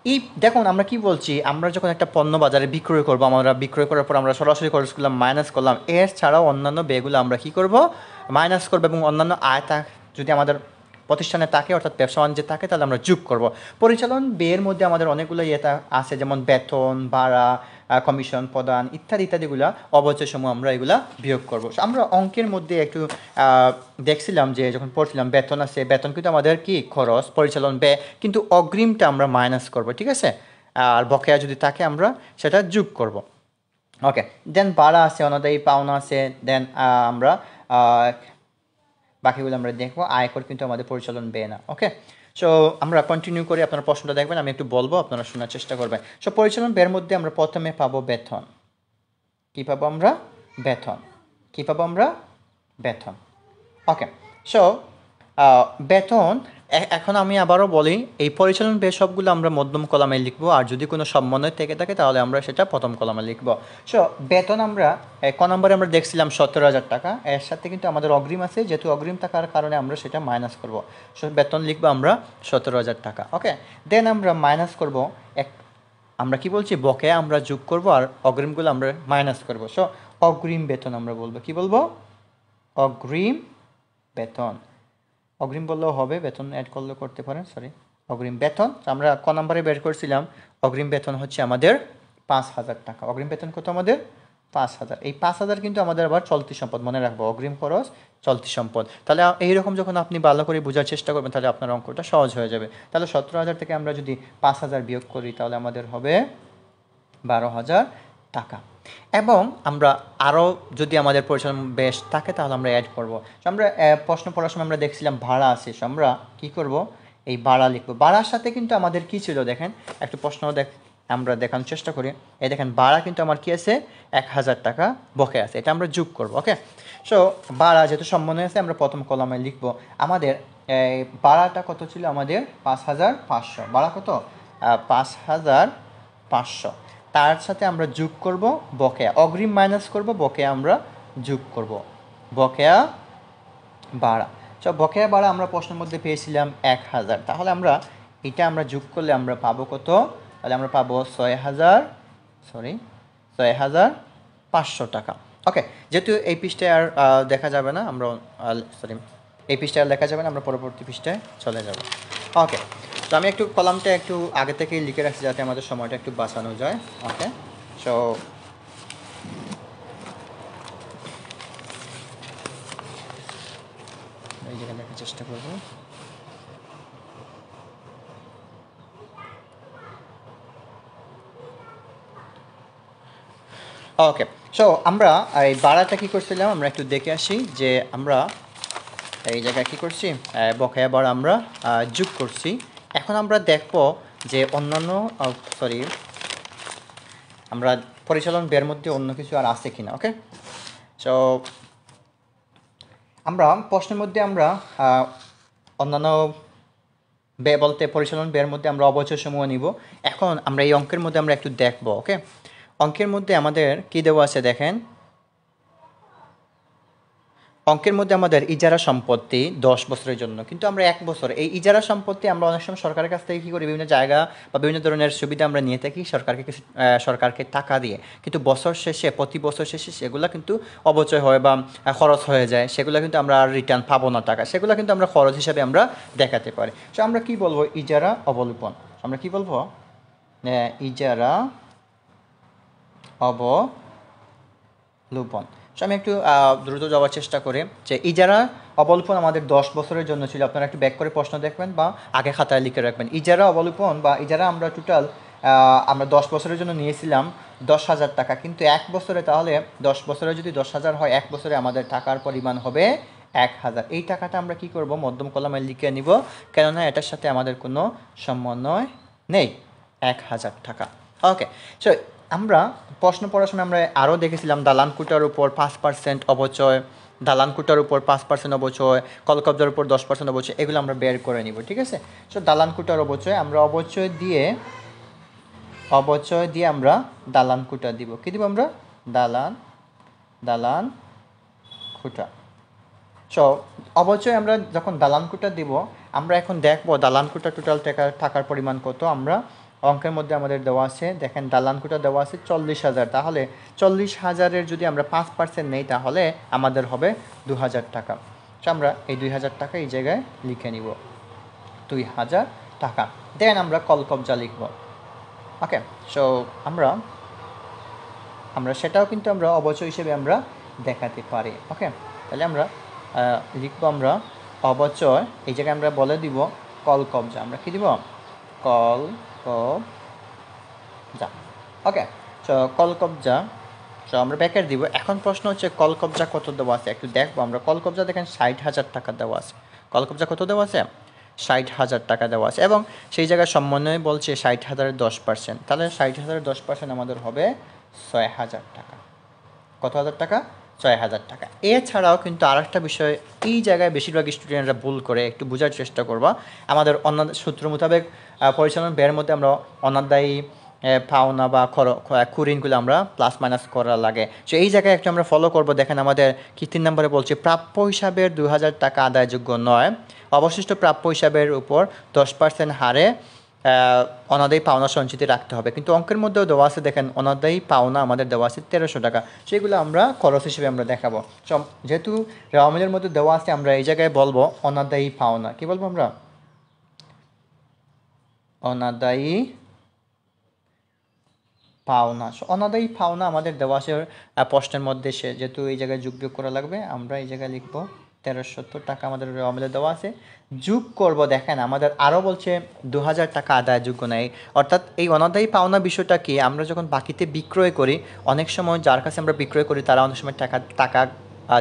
এই দেখুন আমরা কি বলছি, আমরা যখন একটা পণ্য বাজারে বিক্রয় করবো, আমরা বিক্রয় করার পর আমরা সরাসরি খরচ করলাম, মাইনাস করলাম, এর ছাড়াও অন্যান্য ব্যয়গুলো আমরা কি করব, মাইনাস করবো, এবং অন্যান্য আয় যদি আমাদের প্রতিষ্ঠানে থাকে, অর্থাৎ ব্যবসা বাণিজ্যে থাকে, তাহলে আমরা যোগ করব। পরিচালন ব্যয়ের মধ্যে আমাদের অনেকগুলো আছে, যেমন বেতন, ভাড়া, কমিশন প্রদান ইত্যাদি ইত্যাদিগুলো, অবচয় সমূহ আমরা এগুলা বিয়োগ করব। আমরা অঙ্কের মধ্যে একটু দেখছিলাম যে যখন পড়ছিলাম, বেতন আছে, বেতন কিন্তু আমাদের কি খরচ, পরিচালন ব্যয়, কিন্তু অগ্রিমটা আমরা মাইনাস করব, ঠিক আছে। আর বকেয়া যদি থাকে আমরা সেটা যোগ করব। ওকে, দেন ভাড়া আছে, অনাদায়ী পাওনা আছে, দেন আমরা বাকিগুলো আমরা দেখবো। আয়কর কিন্তু আমাদের পরিচালন ব্যয় না। ওকে, সো আমরা কন্টিনিউ করি, আপনারা প্রশ্নটা দেখবেন, আমি একটু বলবো, আপনারা শোনার চেষ্টা করবেন। সো পরিচালন ব্যয়ের মধ্যে আমরা প্রথমে পাবো বেতন। কী পাবো আমরা? বেতন। কী পাবো আমরা? বেতন। ওকে, সো বেতন, এখন আমি আবারও বলি, এই পরিচালন ব্যয় সবগুলো আমরা মধ্যম কলামে লিখবো, আর যদি কোনো সমন্বয় থেকে থাকে তাহলে আমরা সেটা প্রথম কলামে লিখবো। সো বেতন আমরা ক নম্বরে আমরা দেখছিলাম 17,000 টাকা, এর সাথে কিন্তু আমাদের অগ্রিম আছে, যেহেতু অগ্রিম থাকার কারণে আমরা সেটা মাইনাস করব। সো বেতন লিখবো আমরা 17,000 টাকা। ওকে, দেন আমরা মাইনাস করব, আমরা কি বলছি, বকেয়া আমরা যোগ করব, আর অগ্রিমগুলো আমরা মাইনাস করব। সো অগ্রিম বেতন আমরা বলবো, কি বলবো? অগ্রিম বেতন। অগ্রিম বললেও হবে, বেতন অ্যাড করলেও করতে পারেন, সরি, অগ্রিম বেতন। আমরা ক নম্বরে বের করছিলাম, অগ্রিম বেতন হচ্ছে আমাদের 5,000 টাকা। অগ্রিম বেতন কত আমাদের? 5,000। এই 5,000 কিন্তু আমাদের আবার চলতি সম্পদ, মনে রাখবো, অগ্রিম খরচ চলতি সম্পদ। তাহলে এইরকম যখন আপনি ভালো করে বোঝার চেষ্টা করবেন, তাহলে আপনার অঙ্কটা সহজ হয়ে যাবে। তাহলে 17,000 থেকে আমরা যদি 5,000 বিয়োগ করি, তাহলে আমাদের হবে 12,000 টাকা। এবং আমরা আরও যদি আমাদের পরিচালন বেশ থাকে, তাহলে আমরা অ্যাড করব। আমরা প্রশ্ন পড়ার সময় আমরা দেখছিলাম ভাড়া আছে, আমরা কি করব, এই ভাড়া লিখব। ভাড়ার সাথে কিন্তু আমাদের কি ছিল দেখেন, একটু প্রশ্ন আমরা দেখানোর চেষ্টা করি। এই দেখেন, ভাড়া কিন্তু আমার কি আছে, 1,000 টাকা বকে আছে, এটা আমরা যোগ করব। ওকে, সো ভাড়া যেহেতু সমন্বয় আছে, আমরা প্রথম কলামে লিখব। আমাদের ভাড়াটা কত ছিল, আমাদের 5,500। ভাড়া কত? 5,500। তার সাথে আমরা যোগ করব বকেয়া, অগ্রিম মাইনাস করব, বকেয়া আমরা যোগ করব, বকেয়া ভাড়া। সব বকেয়া ভাড়া আমরা প্রশ্নের মধ্যে পেয়েছিলাম 1,000। তাহলে আমরা এটা আমরা যোগ করলে আমরা পাবো কত? তাহলে আমরা পাবো 6,500 টাকা। ওকে, যেহেতু এই পৃষ্ঠায় আর দেখা যাবে না, আমরা এই পৃষ্ঠায় আর লেখা যাবে না, আমরা পরবর্তী পৃষ্ঠায় চলে যাব। ওকে, তো আমি একটু কলামটা একটু আগে থেকেই লিখে রাখছি, যাতে আমাদের সময়টা একটু বাঁচানো যায়। ওকে, সো এই জায়গায় লেখার চেষ্টা করব। ওকে, সো আমরা এই ভাড়াটা কী করছিলাম, আমরা একটু দেখে আসি যে আমরা এই জায়গায় কী করছি, বকেয়া ভাড়া আমরা যোগ করছি। এখন আমরা দেখব যে অন্যান্য আমরা পরিচালন ব্যয়ের মধ্যে অন্য কিছু আর আছে কিনা। ওকে, সো আমরা প্রশ্নের মধ্যে আমরা অন্যান্য ব্যয় বলতে পরিচালন ব্যয়ের মধ্যে আমরা অবচয় সমূহ নিব। এখন আমরা এই অঙ্কের মধ্যে আমরা একটু দেখব। ওকে, অঙ্কের মধ্যে আমাদের কি দেওয়া আছে দেখেন, অঙ্কের মধ্যে আমাদের ইজারা সম্পত্তি 10 বছরের জন্য, কিন্তু আমরা 1 বছর এই ইজারা সম্পত্তি আমরা অনেক সময় সরকারের কাছ থেকে কী করি, বিভিন্ন জায়গা বা বিভিন্ন ধরনের সুবিধা আমরা নিয়ে থাকি সরকারকে টাকা দিয়ে, কিন্তু বছর শেষে, প্রতি বছর শেষে সেগুলো কিন্তু অবচয় হয় বা খরচ হয়ে যায়, সেগুলো কিন্তু আমরা আর রিটার্ন পাবো না টাকা, সেগুলো কিন্তু আমরা খরচ হিসাবে আমরা দেখাতে পারি। তো আমরা কি বলবো, ইজারা অবলোপন। আমরা কি বলবো, ইজারা অবলোপন। সো আমি একটু দ্রুত যাওয়ার চেষ্টা করি যে ইজারা অবলোপন আমাদের 10 বছরের জন্য ছিল। আপনারা একটু ব্যাক করে প্রশ্ন দেখবেন বা আগে খাতায় লিখে রাখবেন। ইজারা অবলোপন বা ইজারা আমরা টোটাল আমরা 10 বছরের জন্য নিয়েছিলাম 10,000 টাকা, কিন্তু 1 বছরে, তাহলে 10 বছরে যদি 10,000 হয়, 1 বছরে আমাদের টাকার পরিমাণ হবে 1,000। এই টাকাটা আমরা কি করব, মধ্যম কলামে লিখে নিব, কেননা এটার সাথে আমাদের কোনো সমন্বয় নেই। 1,000 টাকা। ওকে, সো আমরা প্রশ্ন পড়ার সময় আমরা আরও দেখেছিলাম দালান কোটার উপর 5% অবচয়, দালান কোটার উপর 5% অবচয়, কলকবজার উপর 10% অবচয়, এগুলো আমরা বের করে নিব। ঠিক আছে, সো দালান কোটার অবচয়, আমরা অবচয় দিয়ে আমরা দালান কোটা দিব। কী দিব আমরা? দালান কোটা। সো অবচয় আমরা যখন দালান কোটা দিব, আমরা এখন দেখব দালান কোটা টোটাল টাকার পরিমাণ কত। আমরা অঙ্কের মধ্যে আমাদের দেওয়া আছে, দেখেন দালান কোটা দেওয়া আছে 40,000, তাহলে 40,000-এর যদি আমরা 5% নেই তাহলে আমাদের হবে 2,000 টাকা। তো আমরা এই 2,000 টাকা এই জায়গায় লিখে নিব, 2,000 টাকা। দেন আমরা কল কবজা লিখব। ওকে, সো আমরা সেটাও কিন্তু আমরা অবচয় হিসেবে আমরা দেখাতে পারি। ওকে, তাহলে আমরা লিখবো আমরা অবচয়, এই জায়গায় আমরা বলে দিব কল কবজা। আমরা কি দিব? কল কবজা। ওকে, সো কল কবজা, সো আমরা ব্যাকেট দিব। এখন প্রশ্ন হচ্ছে কল কবজা কত দেওয়া আছে একটু দেখবো আমরা। কল কবজা দেখেন 60,000 টাকা দেওয়া আছে। কল কবজা কত দেওয়া আছে? 60,000 টাকা দেওয়া আছে, এবং সেই জায়গায় সমন্বয় বলছে 60,000-এর 10%, তাহলে 60,000-এর 10% আমাদের হবে 6,000 টাকা। কত হাজার টাকা? 6,000 টাকা। এছাড়াও কিন্তু আর একটা বিষয় এই জায়গায় বেশিরভাগ স্টুডেন্টরা ভুল করে, একটু বোঝার চেষ্টা করবা। আমাদের অন্য সূত্র মোতাবেক পরিচালন ব্যয়ের মধ্যে আমরা অনাদায়ী পাওনা বা কুরিনগুলো আমরা প্লাস মাইনাস করা লাগে। সো এই জায়গায় একটু আমরা ফলো করব। দেখেন আমাদের কি 3 নম্বরে বলছে প্রাপ্য হিসাবের 2,000 টাকা আদায়যোগ্য নয়, অবশিষ্ট প্রাপ্য হিসাবের উপর 10% হারে অনাদায়ী পাওনা সঞ্চিতি রাখতে হবে। কিন্তু অঙ্কের মধ্যেও দেওয়া আছে, দেখেন অনাদায়ী পাওনা আমাদের দেওয়া আছে 1300 টাকা, সেগুলো আমরা খরচ হিসেবে আমরা দেখাবো। যেহেতু রেওয়ামিলের মধ্যে দেওয়া আছে, আমরা এই জায়গায় বলবো অনাদায়ী পাওনা। কি বলবো আমরা? অনাদায়ী পাওনা। অনাদায়ী পাওনা আমাদের দেওয়া আছে প্রশ্নের মধ্যে, সে যেহেতু এই জায়গায় যোগ বিয়োগ করা লাগবে, আমরা এই জায়গায় লিখবো 1370 টাকা আমাদের রেওয়ামিলে দেওয়া আছে। যোগ করব, দেখেন আমাদের আরও বলছে 2,000 টাকা আদায়যোগ্য নেই। অর্থাৎ এই অনাদায়ী পাওনা বিষয়টা কি, আমরা যখন বাকিতে বিক্রয় করি, অনেক সময় যার কাছে আমরা বিক্রয় করি তারা অনেক সময় টাকা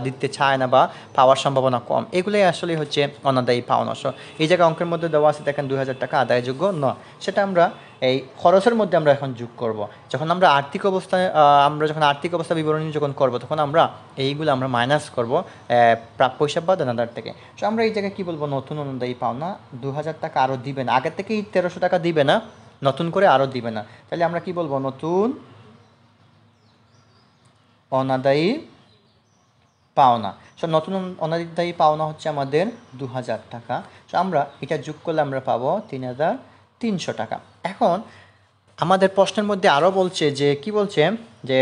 দিতে চায় না বা পাওয়ার সম্ভাবনা কম, এগুলোই আসলে হচ্ছে অনাদায়ী পাওনা। এই জায়গায় অঙ্কের মধ্যে দেওয়া আছে, দেখেন 2,000 টাকা আদায়যোগ্য নয়, সেটা আমরা এই খরচের মধ্যে আমরা এখন যোগ করব। যখন আমরা আর্থিক অবস্থা বিবরণী যখন করব, তখন আমরা এইগুলো আমরা মাইনাস করব প্রাপ্য হিসাব বা দেনাদার থেকে। সো আমরা এই জায়গায় কী বলবো? নতুন অনুদায়ী পাওনা 2,000 টাকা আরও দিবে না, আগের থেকেই 1300 টাকা দিবে না, নতুন করে আরও দিবে না। তাহলে আমরা কি বলবো? নতুন অনাদায়ী পাওনা। সো নতুন অনাদায়ী পাওনা হচ্ছে আমাদের 2,000 টাকা। সো আমরা এটা যোগ করলে আমরা পাবো 3,300 টাকা। এখন আমাদের প্রশ্নের মধ্যে আরও বলছে যে কি বলছে যে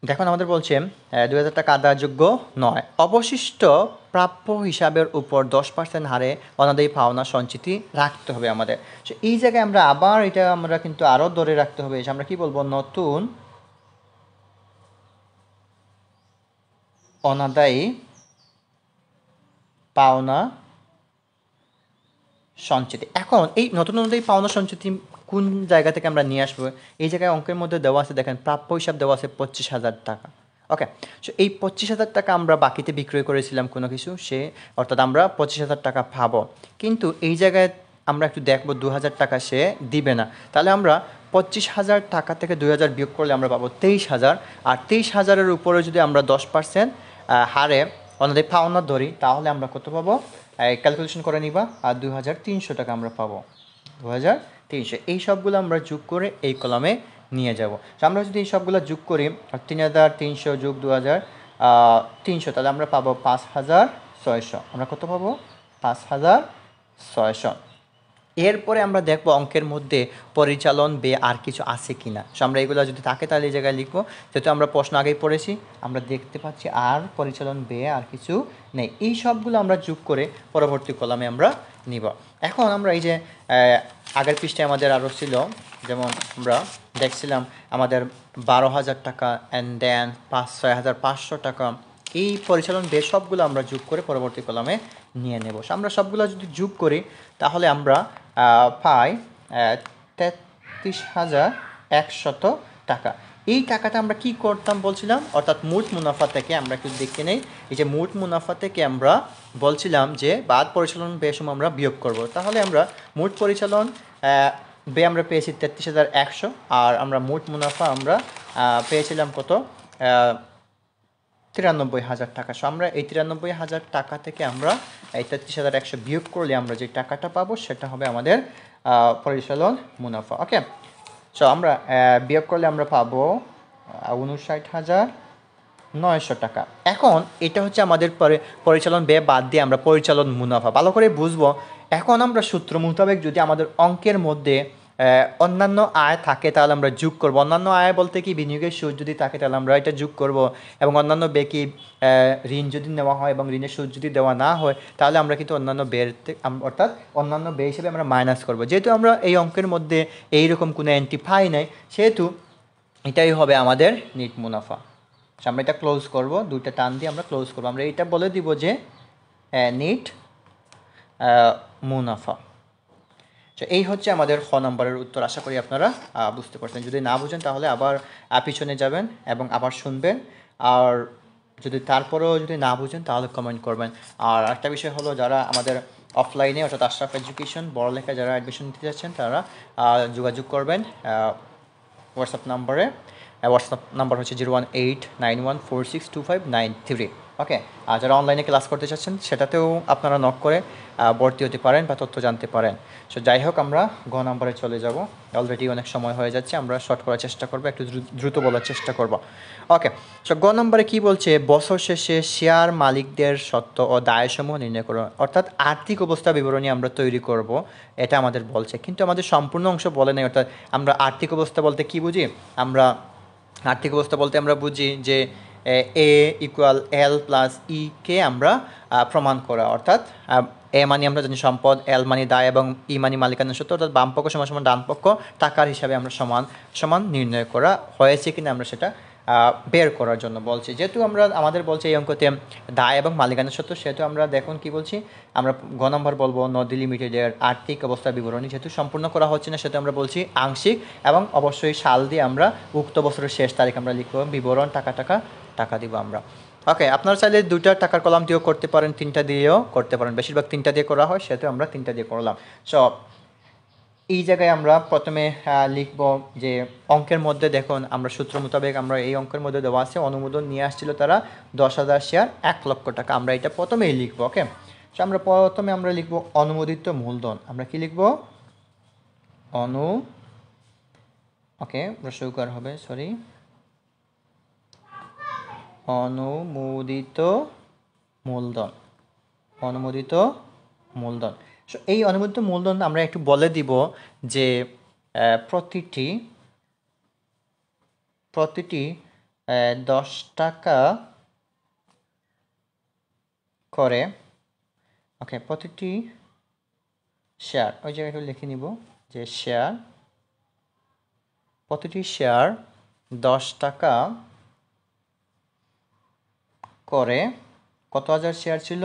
দেখুন আমাদের বলছে 2,000 টাকা আদায়যোগ্য নয়, অবশিষ্ট প্রাপ্য হিসাবের উপর 10% হারে অনাদায়ী পাওনা সঞ্চিতি রাখতে হবে আমাদের। সো এই জায়গায় আমরা আবার এটা আমরা কিন্তু আরও ধরে রাখতে হবে। আমরা কি বলবো? নতুন অনাদায়ী পাওনা সঞ্চিতি। এখন এই নতুন অনুযায়ী পাওনা সঞ্চিতি কোন জায়গা থেকে আমরা নিয়ে আসবো? এই জায়গায় অঙ্কের মধ্যে দেওয়া আছে, দেখেন প্রাপ্য হিসাব দেওয়া আছে 25,000 টাকা। ওকে, সো এই 25,000 টাকা আমরা বাকিতে বিক্রয় করেছিলাম কোনো কিছু, অর্থাৎ আমরা 25,000 টাকা পাবো। কিন্তু এই জায়গায় আমরা একটু দেখবো 2,000 টাকা সে দিবে না, তাহলে আমরা 25,000 টাকা থেকে 2,000 বিয়োগ করলে আমরা পাবো 23,000। আর 23,000-এর উপরে যদি আমরা 10% হারে অনাদায়ী পাওনা ধরি, তাহলে আমরা কত পাবো? ক্যালকুলেশন করে নিবা, আর 2,300 টাকা আমরা পাবো। 2,300 এই সবগুলো আমরা যোগ করে এই কলামে নিয়ে যাব। আমরা যদি এই সবগুলো যোগ করি, 3,300 যোগ 2,300, তাহলে আমরা পাবো 5,600। আমরা কত পাবো? 5,600। এরপরে আমরা দেখবো অঙ্কের মধ্যে পরিচালন ব্যয় আর কিছু আছে কি না। সো আমরা এগুলো যদি থাকে তাহলে এই জায়গায় লিখবো, যেহেতু আমরা প্রশ্ন আগেই পড়েছি, আমরা দেখতে পাচ্ছি আর পরিচালন ব্যয় আর কিছু নেই। এই সবগুলো আমরা যোগ করে পরবর্তী কলামে আমরা নিব। এখন আমরা এই যে আগের পৃষ্ঠায় আমাদের আরও ছিল, যেমন আমরা দেখছিলাম আমাদের 12,000 টাকা অ্যান্ড দেন 6,500 টাকা, এই পরিচালন ব্যয় সবগুলো আমরা যোগ করে পরবর্তী কলামে নিয়ে নেব। আমরা সবগুলো যদি যোগ করি তাহলে আমরা পাই 33,100 টাকা। এই টাকাটা আমরা কি করতাম বলছিলাম, অর্থাৎ মোট মুনাফা থেকে আমরা একটু দেখে নেই। এই যে মোট মুনাফা থেকে আমরা বলছিলাম যে বাদ পরিচালন ব্যয় সময় আমরা বিয়োগ করব, তাহলে আমরা মোট পরিচালন ব্যয় আমরা পেয়েছি 33,100, আর আমরা মোট মুনাফা আমরা পেয়েছিলাম কত? 93,000 টাকা। সো আমরা এই 93,000 টাকা থেকে আমরা এই 33,100 বিয়োগ করলে আমরা যে টাকাটা পাবো সেটা হবে আমাদের পরিচালন মুনাফা। ওকে, সো আমরা বিয়োগ করলে আমরা পাবো 59,900 টাকা। এখন এটা হচ্ছে আমাদের পরিচালন ব্যয় বাদ দিয়ে আমরা পরিচালন মুনাফা ভালো করে বুঝবো। এখন আমরা সূত্র মোতাবেক যদি আমাদের অঙ্কের মধ্যে অন্যান্য আয় থাকে তাহলে আমরা যোগ করব। অন্যান্য আয় বলতে কি বিনিয়োগের সুদ যদি থাকে তাহলে আমরা এটা যোগ করব, এবং অন্যান্য ব্যয় কি ঋণ যদি নেওয়া হয় এবং ঋণের সুদ যদি দেওয়া না হয় তাহলে আমরা কিন্তু অন্যান্য ব্যয়ের অর্থাৎ অন্যান্য ব্যয় হিসেবে আমরা মাইনাস করব। যেহেতু আমরা এই অঙ্কের মধ্যে এইরকম কোনো এন্ট্রি পাই নাই, সেহেতু এটাই হবে আমাদের নিট মুনাফা। আমরা এটা ক্লোজ করব, দুইটা টান দিয়ে আমরা ক্লোজ করব। আমরা এটা বলে দিব যে নিট মুনাফা। তো এই হচ্ছে আমাদের খ নম্বরের উত্তর। আশা করি আপনারা বুঝতে পারছেন। যদি না বুঝেন তাহলে আবার পিছনে যাবেন এবং আবার শুনবেন, আর যদি তারপরেও যদি না বুঝেন তাহলে কমেন্ট করবেন। আর একটা বিষয় হলো, যারা আমাদের অফলাইনে অর্থাৎ আশরাফ এডুকেশন বড়লেখায় যারা অ্যাডমিশন নিতে যাচ্ছেন তারা যোগাযোগ করবেন হোয়াটসঅ্যাপ নাম্বারে। হোয়াটসঅ্যাপ নাম্বার হচ্ছে 0189146259 ওকে। আর যারা অনলাইনে ক্লাস করতে চাচ্ছেন সেটাতেও আপনারা নক করে ভর্তি হতে পারেন বা তথ্য জানতে পারেন। সো যাই হোক, আমরা গ নাম্বারে চলে যাব। অলরেডি অনেক সময় হয়ে যাচ্ছে, আমরা শর্ট করার চেষ্টা করব, একটু দ্রুত বলার চেষ্টা করব। ওকে, সো গ নম্বরে কী বলছে, বছর শেষে শেয়ার মালিকদের সত্ত্ব ও দায়সমূহ নির্ণয় করো, অর্থাৎ আর্থিক অবস্থা বিবরণী আমরা তৈরি করব, এটা আমাদের বলছে। কিন্তু আমাদের সম্পূর্ণ অংশ বলে নেই। অর্থাৎ আমরা আর্থিক অবস্থা বলতে কী বুঝি, আমরা আর্থিক অবস্থা বলতে আমরা বুঝি যে এ ইকুয়াল এল প্লাস ই কে আমরা প্রমাণ করা। অর্থাৎ এ মানে আমরা জানি সম্পদ, এল মানে দায় এবং ই মানে মালিকানা সত্ত্ব, অর্থাৎ বাম পক্ষ সমান সমান ডান পক্ষ টাকার হিসাবে আমরা সমান সমান নির্ণয় করা হয়েছে কিনা আমরা সেটা বের করার জন্য বলছি। যেহেতু আমরা আমাদের বলছে এই অঙ্কতে দায় এবং মালিকানা সত্ত্ব, সেহেতু আমরা দেখুন কি বলছি, আমরা গ নম্বর বলবো নদী লিমিটেডের আর্থিক অবস্থা বিবরণী। যেহেতু সম্পূর্ণ করা হচ্ছে না সেহেতু আমরা বলছি আংশিক, এবং অবশ্যই সাল দিয়ে আমরা উক্ত বছরের শেষ তারিখ আমরা লিখবো, বিবরণ টাকা দিব আমরা। ওকে, আপনারা চাইলে দুইটা টাকার কলাম দিয়েও করতে পারেন, তিনটা দিয়েও করতে পারেন, বেশিরভাগ তিনটা দিয়ে করা হয় সেহেতু আমরা তিনটা দিয়ে করলাম। সো এই জায়গায় আমরা প্রথমে লিখব যে অঙ্কের মধ্যে দেখুন, আমরা সূত্র মোতাবেক আমরা এই অঙ্কের মধ্যে দেওয়া আছে অনুমোদন নিয়ে আসছিল তারা 10,000 শেয়ার 1 লক্ষ টাকা, আমরা এটা প্রথমেই লিখবো। ওকে, সো আমরা প্রথমে আমরা লিখব অনুমোদিত মূলধন। আমরা কি লিখব, ওকে রসৌকার হবে, সরি, অনুমোদিত মূলধন। সো এই অনুমোদিত মূলধন আমরা একটু বলে দিব যে প্রতিটি 10 টাকা করে, ওকে, প্রতিটি শেয়ার, ওই জায়গায় একটু লিখে নিব যে প্রতিটি শেয়ার 10 টাকা করে, কত হাজার শেয়ার ছিল,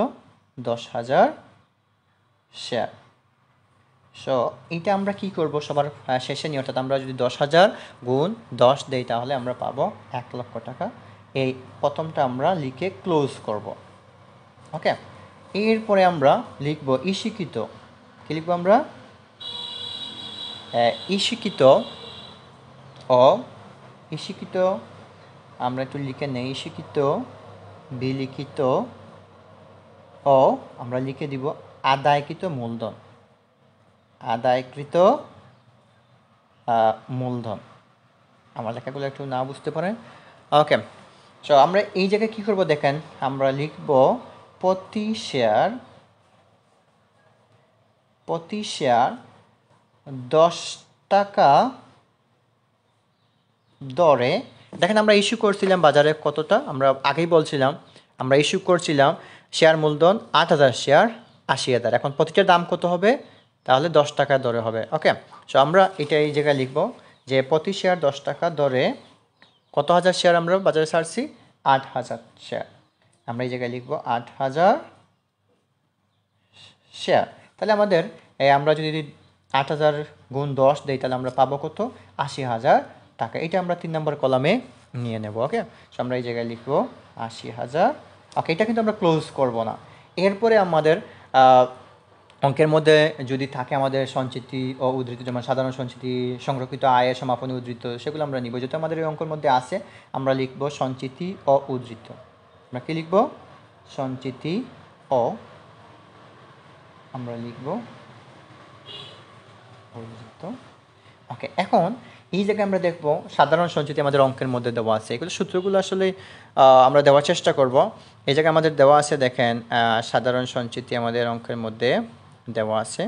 10,000 শেয়ার। সো এটা আমরা কি করব, সবার শেষে নিয়ে, অর্থাৎ আমরা যদি 10,000 গুণ 10 দেই তাহলে আমরা পাবো 1 লক্ষ টাকা। এই প্রথমটা আমরা লিখে ক্লোজ করব। ওকে, এরপরে আমরা লিখব ইস্বীকৃত। কি লিখব আমরা, ইস্বীকৃত আমরা একটু লিখে নেই, ইস্বীকৃত বিলিখিত ও আমরা লিখে দিব আদায়কৃত মূলধন। আমার লেখাগুলো একটু না বুঝতে পারেন। ওকে, সো আমরা এই জায়গায় কী করব দেখেন, আমরা লিখব প্রতি শেয়ার 10 টাকা দরে। দেখেন আমরা ইস্যু করছিলাম বাজারে কতটা, আমরা আগেই বলছিলাম আমরা ইস্যু করছিলাম শেয়ার মূলধন 8,000 শেয়ার 80,000। এখন প্রতিটার দাম কত হবে, তাহলে 10 টাকা দরে হবে। ওকে, সো আমরা এটা এই জায়গায় লিখব যে প্রতি শেয়ার 10 টাকা দরে কত হাজার শেয়ার আমরা বাজারে ছাড়ছি, 8,000 শেয়ার। আমরা এই জায়গায় লিখব 8,000 শেয়ার। তাহলে আমাদের আমরা যদি 8,000 গুণ 10 দেই তাহলে আমরা পাবো কত, 80,000 টাকা। এটা আমরা 3 নম্বর কলামে নিয়ে নেব। ওকে, সো আমরা এই জায়গায় লিখব 80,000। ওকে, এটা কিন্তু আমরা ক্লোজ করব না। এরপরে আমাদের অঙ্কের মধ্যে যদি থাকে আমাদের সঞ্চিতি ও উদ্ধৃত, যেমন সাধারণ সঞ্চিতি, সংরক্ষিত আয়ের সমাপনী উদ্ধৃত, সেগুলো আমরা নিব। যেহেতু আমাদের এই অঙ্কের মধ্যে আছে, আমরা লিখব সঞ্চিতি ও উদ্ধৃত। আমরা কি লিখব, সঞ্চিতি ও আমরা লিখব উদ্ধৃত। ওকে, এখন এই জায়গায় আমরা দেখব সাধারণ সঞ্চিতি আমাদের অঙ্কের মধ্যে দেওয়া আছে। এগুলো সূত্রগুলো আসলে আমরা দেওয়ার চেষ্টা করব। এই জায়গায় আমাদের দেওয়া আছে, দেখেন সাধারণ সঞ্চিতি আমাদের অঙ্কের মধ্যে দেওয়া আছে।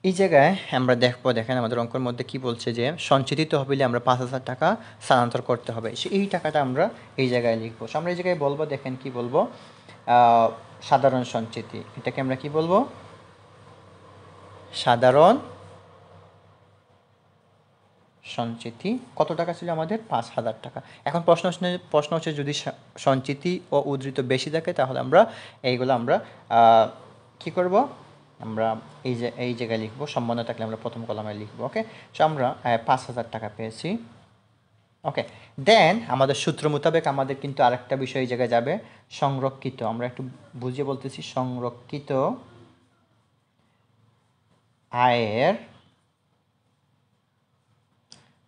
এই জায়গায় আমরা দেখেন আমাদের অঙ্কের মধ্যে কি বলছে যে সঞ্চিত তহবিলে আমরা 5,000 টাকা স্থানান্তর করতে হবে। এই টাকাটা আমরা এই জায়গায় লিখবো। আমরা এই জায়গায় বলবো, দেখেন কি বলবো, সাধারণ সঞ্চিতি। এটাকে আমরা কি বলবো? সাধারণ সঞ্চিতি। কত টাকা ছিল আমাদের? 5,000 টাকা। এখন প্রশ্ন হচ্ছে যদি সঞ্চিতি ও উদ্ধৃত বেশি থাকে তাহলে আমরা এইগুলো আমরা কি করব? আমরা এই জায়গায় লিখবো। সম্বন্ধ থাকলে আমরা প্রথম কলামে লিখবো। ওকে, সো আমরা 5,000 টাকা পেয়েছি। ওকে, দেন আমাদের সূত্র মোতাবেক আমাদের কিন্তু আরেকটা বিষয় এই জায়গায় যাবে, সংরক্ষিত। আমরা একটু বুঝিয়ে বলতেছি, সংরক্ষিত আয়ের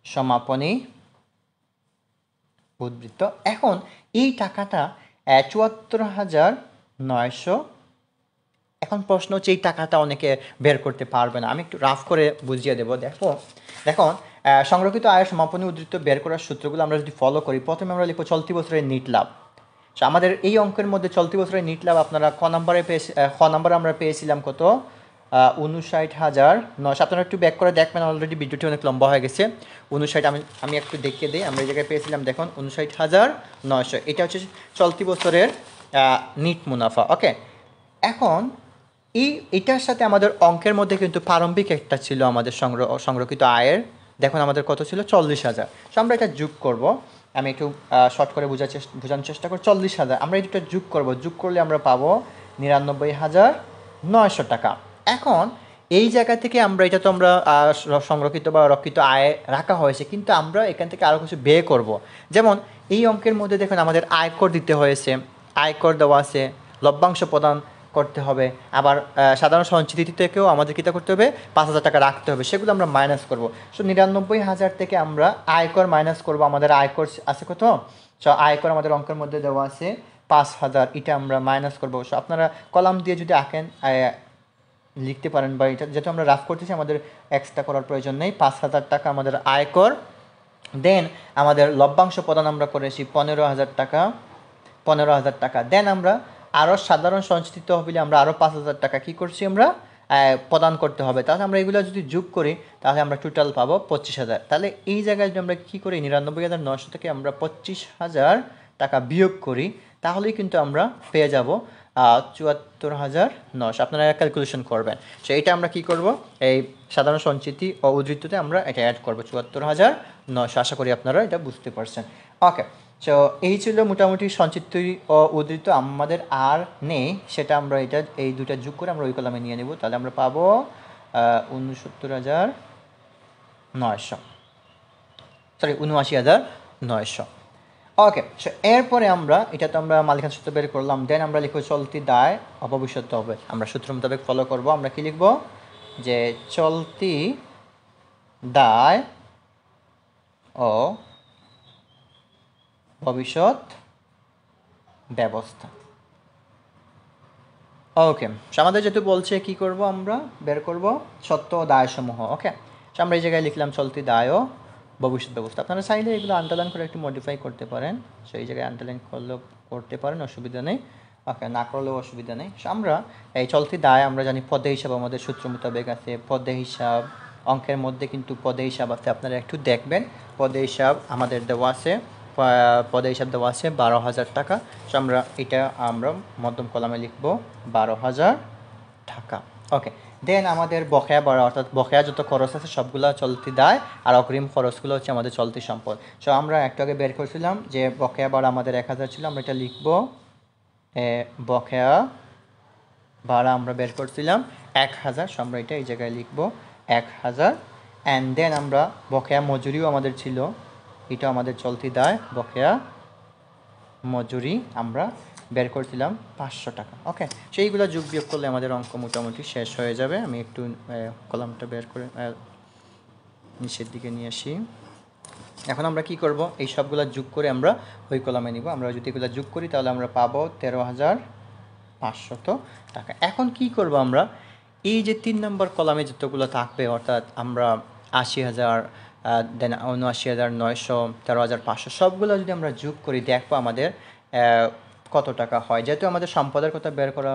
সমাপনী উদ্ধৃত। এখন এই টাকাটা 74,900। এখন প্রশ্ন হচ্ছে এই টাকাটা অনেকে বের করতে পারবে না। আমি একটু রাফ করে বুঝিয়ে দেবো। দেখুন সংরক্ষিত আয়ের সমাপনী উদ্ধৃত বের করার সূত্রগুলো আমরা যদি ফলো করি, প্রথমে আমরা লিখবো চলতি বছরের নিট লাভ। আমাদের এই অঙ্কের মধ্যে চলতি বছরের নিট লাভ আপনারা খ নাম্বারে আমরা পেয়েছিলাম কত? 59,900। আপনারা একটু ব্যাক করে দেখবেন, অলরেডি ভিডিওটি অনেক লম্বা হয়ে গেছে। 59, আমি একটু দেখিয়ে দিই। আমরা এই জায়গায় পেয়েছিলাম, দেখুন 59,900। এটা হচ্ছে চলতি বছরের নিট মুনাফা। ওকে, এখন এটার সাথে আমাদের অঙ্কের মধ্যে কিন্তু প্রারম্ভিক একটা ছিল আমাদের সংরক্ষিত আয়ের। দেখুন আমাদের কত ছিল? 40,000। সো আমরা এটা যোগ করব। আমি একটু শর্ট করে বোঝানোর চেষ্টা করি। 40,000 আমরা এটা যোগ করব। যোগ করলে আমরা পাবো 99,900 টাকা। এখন এই জায়গা থেকে আমরা এটা তো আমরা সংরক্ষিত বা রক্ষিত আয় রাখা হয়েছে, কিন্তু আমরা এখান থেকে আরও কিছু ব্যয় করব। যেমন এই অঙ্কের মধ্যে দেখুন আমাদের আয়কর দিতে হয়েছে, আয়কর দেওয়া আছে, লভ্যাংশ প্রদান করতে হবে, আবার সাধারণ সঞ্চিতি থেকেও আমাদের কীটা করতে হবে? 5,000 টাকা রাখতে হবে। সেগুলো আমরা মাইনাস করব। সো 99,000 থেকে আমরা আয়কর মাইনাস করব। আমাদের আয়কর আছে কত? সো আয়কর আমাদের অঙ্কের মধ্যে দেওয়া আছে 5,000। এটা আমরা মাইনাস করবো। সো আপনারা কলাম দিয়ে যদি আঁকেন লিখতে পারেন, বা এটা যেহেতু আমরা রাফ করতেছি আমাদের এক্সট্রা করার প্রয়োজন নেই। 5,000 টাকা আমাদের আয়কর। দেন আমাদের লভ্যাংশ প্রদান আমরা করেছি 15,000 টাকা। 15,000 টাকা। দেন আমরা আরও সাধারণ সঞ্চিতি তহবিলে আমরা আরও 5,000 টাকা কী করছি? আমরা প্রদান করতে হবে। তাহলে আমরা এগুলো যদি যোগ করি তাহলে আমরা টোটাল পাবো 25,000। তাহলে এই জায়গায় যদি আমরা কী করি, 99,900 থেকে আমরা 25,000 টাকা বিয়োগ করি, তাহলেই কিন্তু আমরা পেয়ে যাব 74,900। আপনারা ক্যালকুলেশন করবেন। সো এটা আমরা কি করব? এই সাধারণ সঞ্চিতি ও উদ্ধৃততে আমরা এটা অ্যাড করবো 74,900। আশা করি আপনারা এটা বুঝতে পারছেন। ওকে, সো এই ছিল মোটামুটি সঞ্চিতি ও উদ্ধৃত। আমাদের আর নেই, সেটা আমরা এই দুটা যোগ করে আমরা ওই কলামে নিয়ে নেব। তাহলে আমরা পাবো 79,900, সরি 79,900। ওকে, সো এরপরে আমরা এটা তো আমরা মালিকানা সূত্র বের করলাম। দেন আমরা লিখবো চলতি দায় ও ভবিষ্যৎ তহবিল। আমরা সূত্র মোতাবেক ফলো করব। আমরা কি লিখব? যে চলতি দায় ও ভবিষ্যৎ ব্যবস্থা। ওকে, আমাদের যেহেতু বলছে কি করব, আমরা বের করব সত্য ও দায় সমূহ। ওকে, আমরা এই জায়গায় লিখলাম চলতি দায় ও ভবিষ্যৎ ব্যবস্থা। আপনারা চাইলে এগুলো আন্ডারলাইন করে একটু মডিফাই করতে পারেন। সো এই জায়গায় আন্ডারলাইন করলেও করতে পারেন, অসুবিধা নেই। ওকে, না করলেও অসুবিধা নেই। আমরা এই চলতি দায় আমরা জানি পদে হিসাব আমাদের সূত্র মোতাবেক আছে। পদে হিসাব অঙ্কের মধ্যে কিন্তু পদে হিসাব আছে, আপনারা একটু দেখবেন। পদে হিসাব আমাদের দেওয়া আছে, পদে হিসাব দেওয়া আছে 12,000 টাকা। সো আমরা মধ্যম কলামে লিখব 12,000 টাকা। ওকে, দেন আমাদের বকেয়া বাড়া, অর্থাৎ বকেয়া যত খরচ আছে সবগুলো চলতি দায়, আর অগ্রিম খরচগুলো হচ্ছে আমাদের চলতি সম্পদ। সো আমরা একটু আগে বের করেছিলাম যে বকেয়া বাড়া আমাদের 1,000 ছিল, আমরা এটা লিখব বকেয়া ভাড়া আমরা বের করছিলাম 1,000। সো আমরা এটা এই জায়গায় লিখব 1,000। অ্যান্ড দেন আমরা বকেয়া মজুরিও আমাদের ছিল, এটা আমাদের চলতি দায়। বকেয়া মজুরি আমরা বের করছিলাম 500 টাকা। ওকে, সেইগুলো যোগ বিয়োগ করলে আমাদের অঙ্ক মোটামুটি শেষ হয়ে যাবে। আমি একটু কলামটা বের করে নিচের দিকে নিয়ে আসি। এখন আমরা কি করব? এই সবগুলো যোগ করে আমরা ওই কলামে নিব। আমরা যদি এগুলো যোগ করি তাহলে আমরা পাবো 13,500 টাকা। এখন কি করব? আমরা এই যে 3 নম্বর কলামে যতগুলো থাকবে, অর্থাৎ আমরা 80,000, দেন 79,900, 13,500 সবগুলো যদি আমরা যোগ করি, দেখবো আমাদের কত টাকা হয়। যেহেতু আমাদের সম্পদের কথা বের করা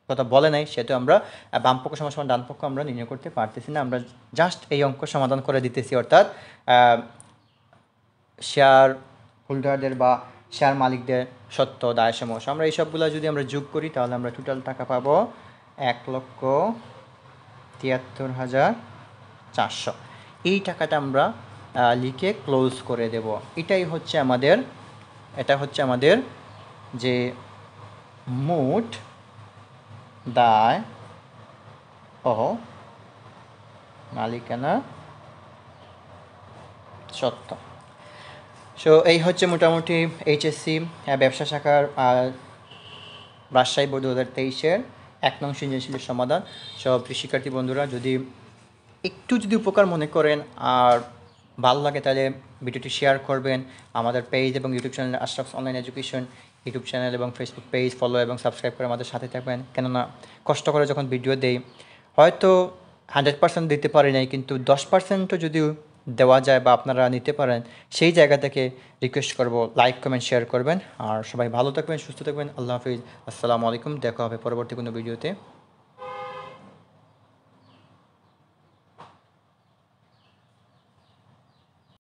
কথা বলে নাই, সেহেতু আমরা বাম পক্ষ সমান সমান ডান পক্ষ আমরা নির্ণয় করতে পারতেছি না। আমরা জাস্ট এই অঙ্ক সমাধান করে দিতেছি, অর্থাৎ শেয়ার হোল্ডারদের বা শেয়ার মালিকদের সত্ত্ব দায় সমূহ। আমরা এই সবগুলো যদি আমরা যোগ করি তাহলে আমরা টোটাল টাকা পাবো 1,73,400। এই টাকাটা আমরা লিখে ক্লোজ করে দেব। এটা হচ্ছে আমাদের যে মোট দায় ও মালিকানা সত্ত্ব। সো এই হচ্ছে মোটামুটি এইচএসসি ব্যবসা শাখার রাজশাহী বোর্ড 2023-এর 1 নং সৃজনশীলের সমাধান। সব শিক্ষার্থী বন্ধুরা যদি উপকার মনে করেন আর ভালো লাগে তাহলে ভিডিওটি শেয়ার করবেন। আমাদের পেজ এবং YouTube channel Ashraf's online education YouTube channel এবং ফেসবুক পেজ ফলো এবং সাবস্ক্রাইব করে আমাদের সাথে থাকবেন। কেননা কষ্ট করে যখন ভিডিও দেই, হয়তো 100% দিতে পারি নাই, কিন্তু 10%ও যদি দেওয়া যায় বা আপনারা নিতে পারেন, সেই জায়গা থেকে রিকোয়েস্ট করব লাইক কমেন্ট শেয়ার করবেন। আর সবাই ভালো থাকবেন, সুস্থ থাকবেন। আল্লাহ হাফিজ, আসসালামু আলাইকুম। দেখা হবে পরবর্তী কোনো ভিডিওতে।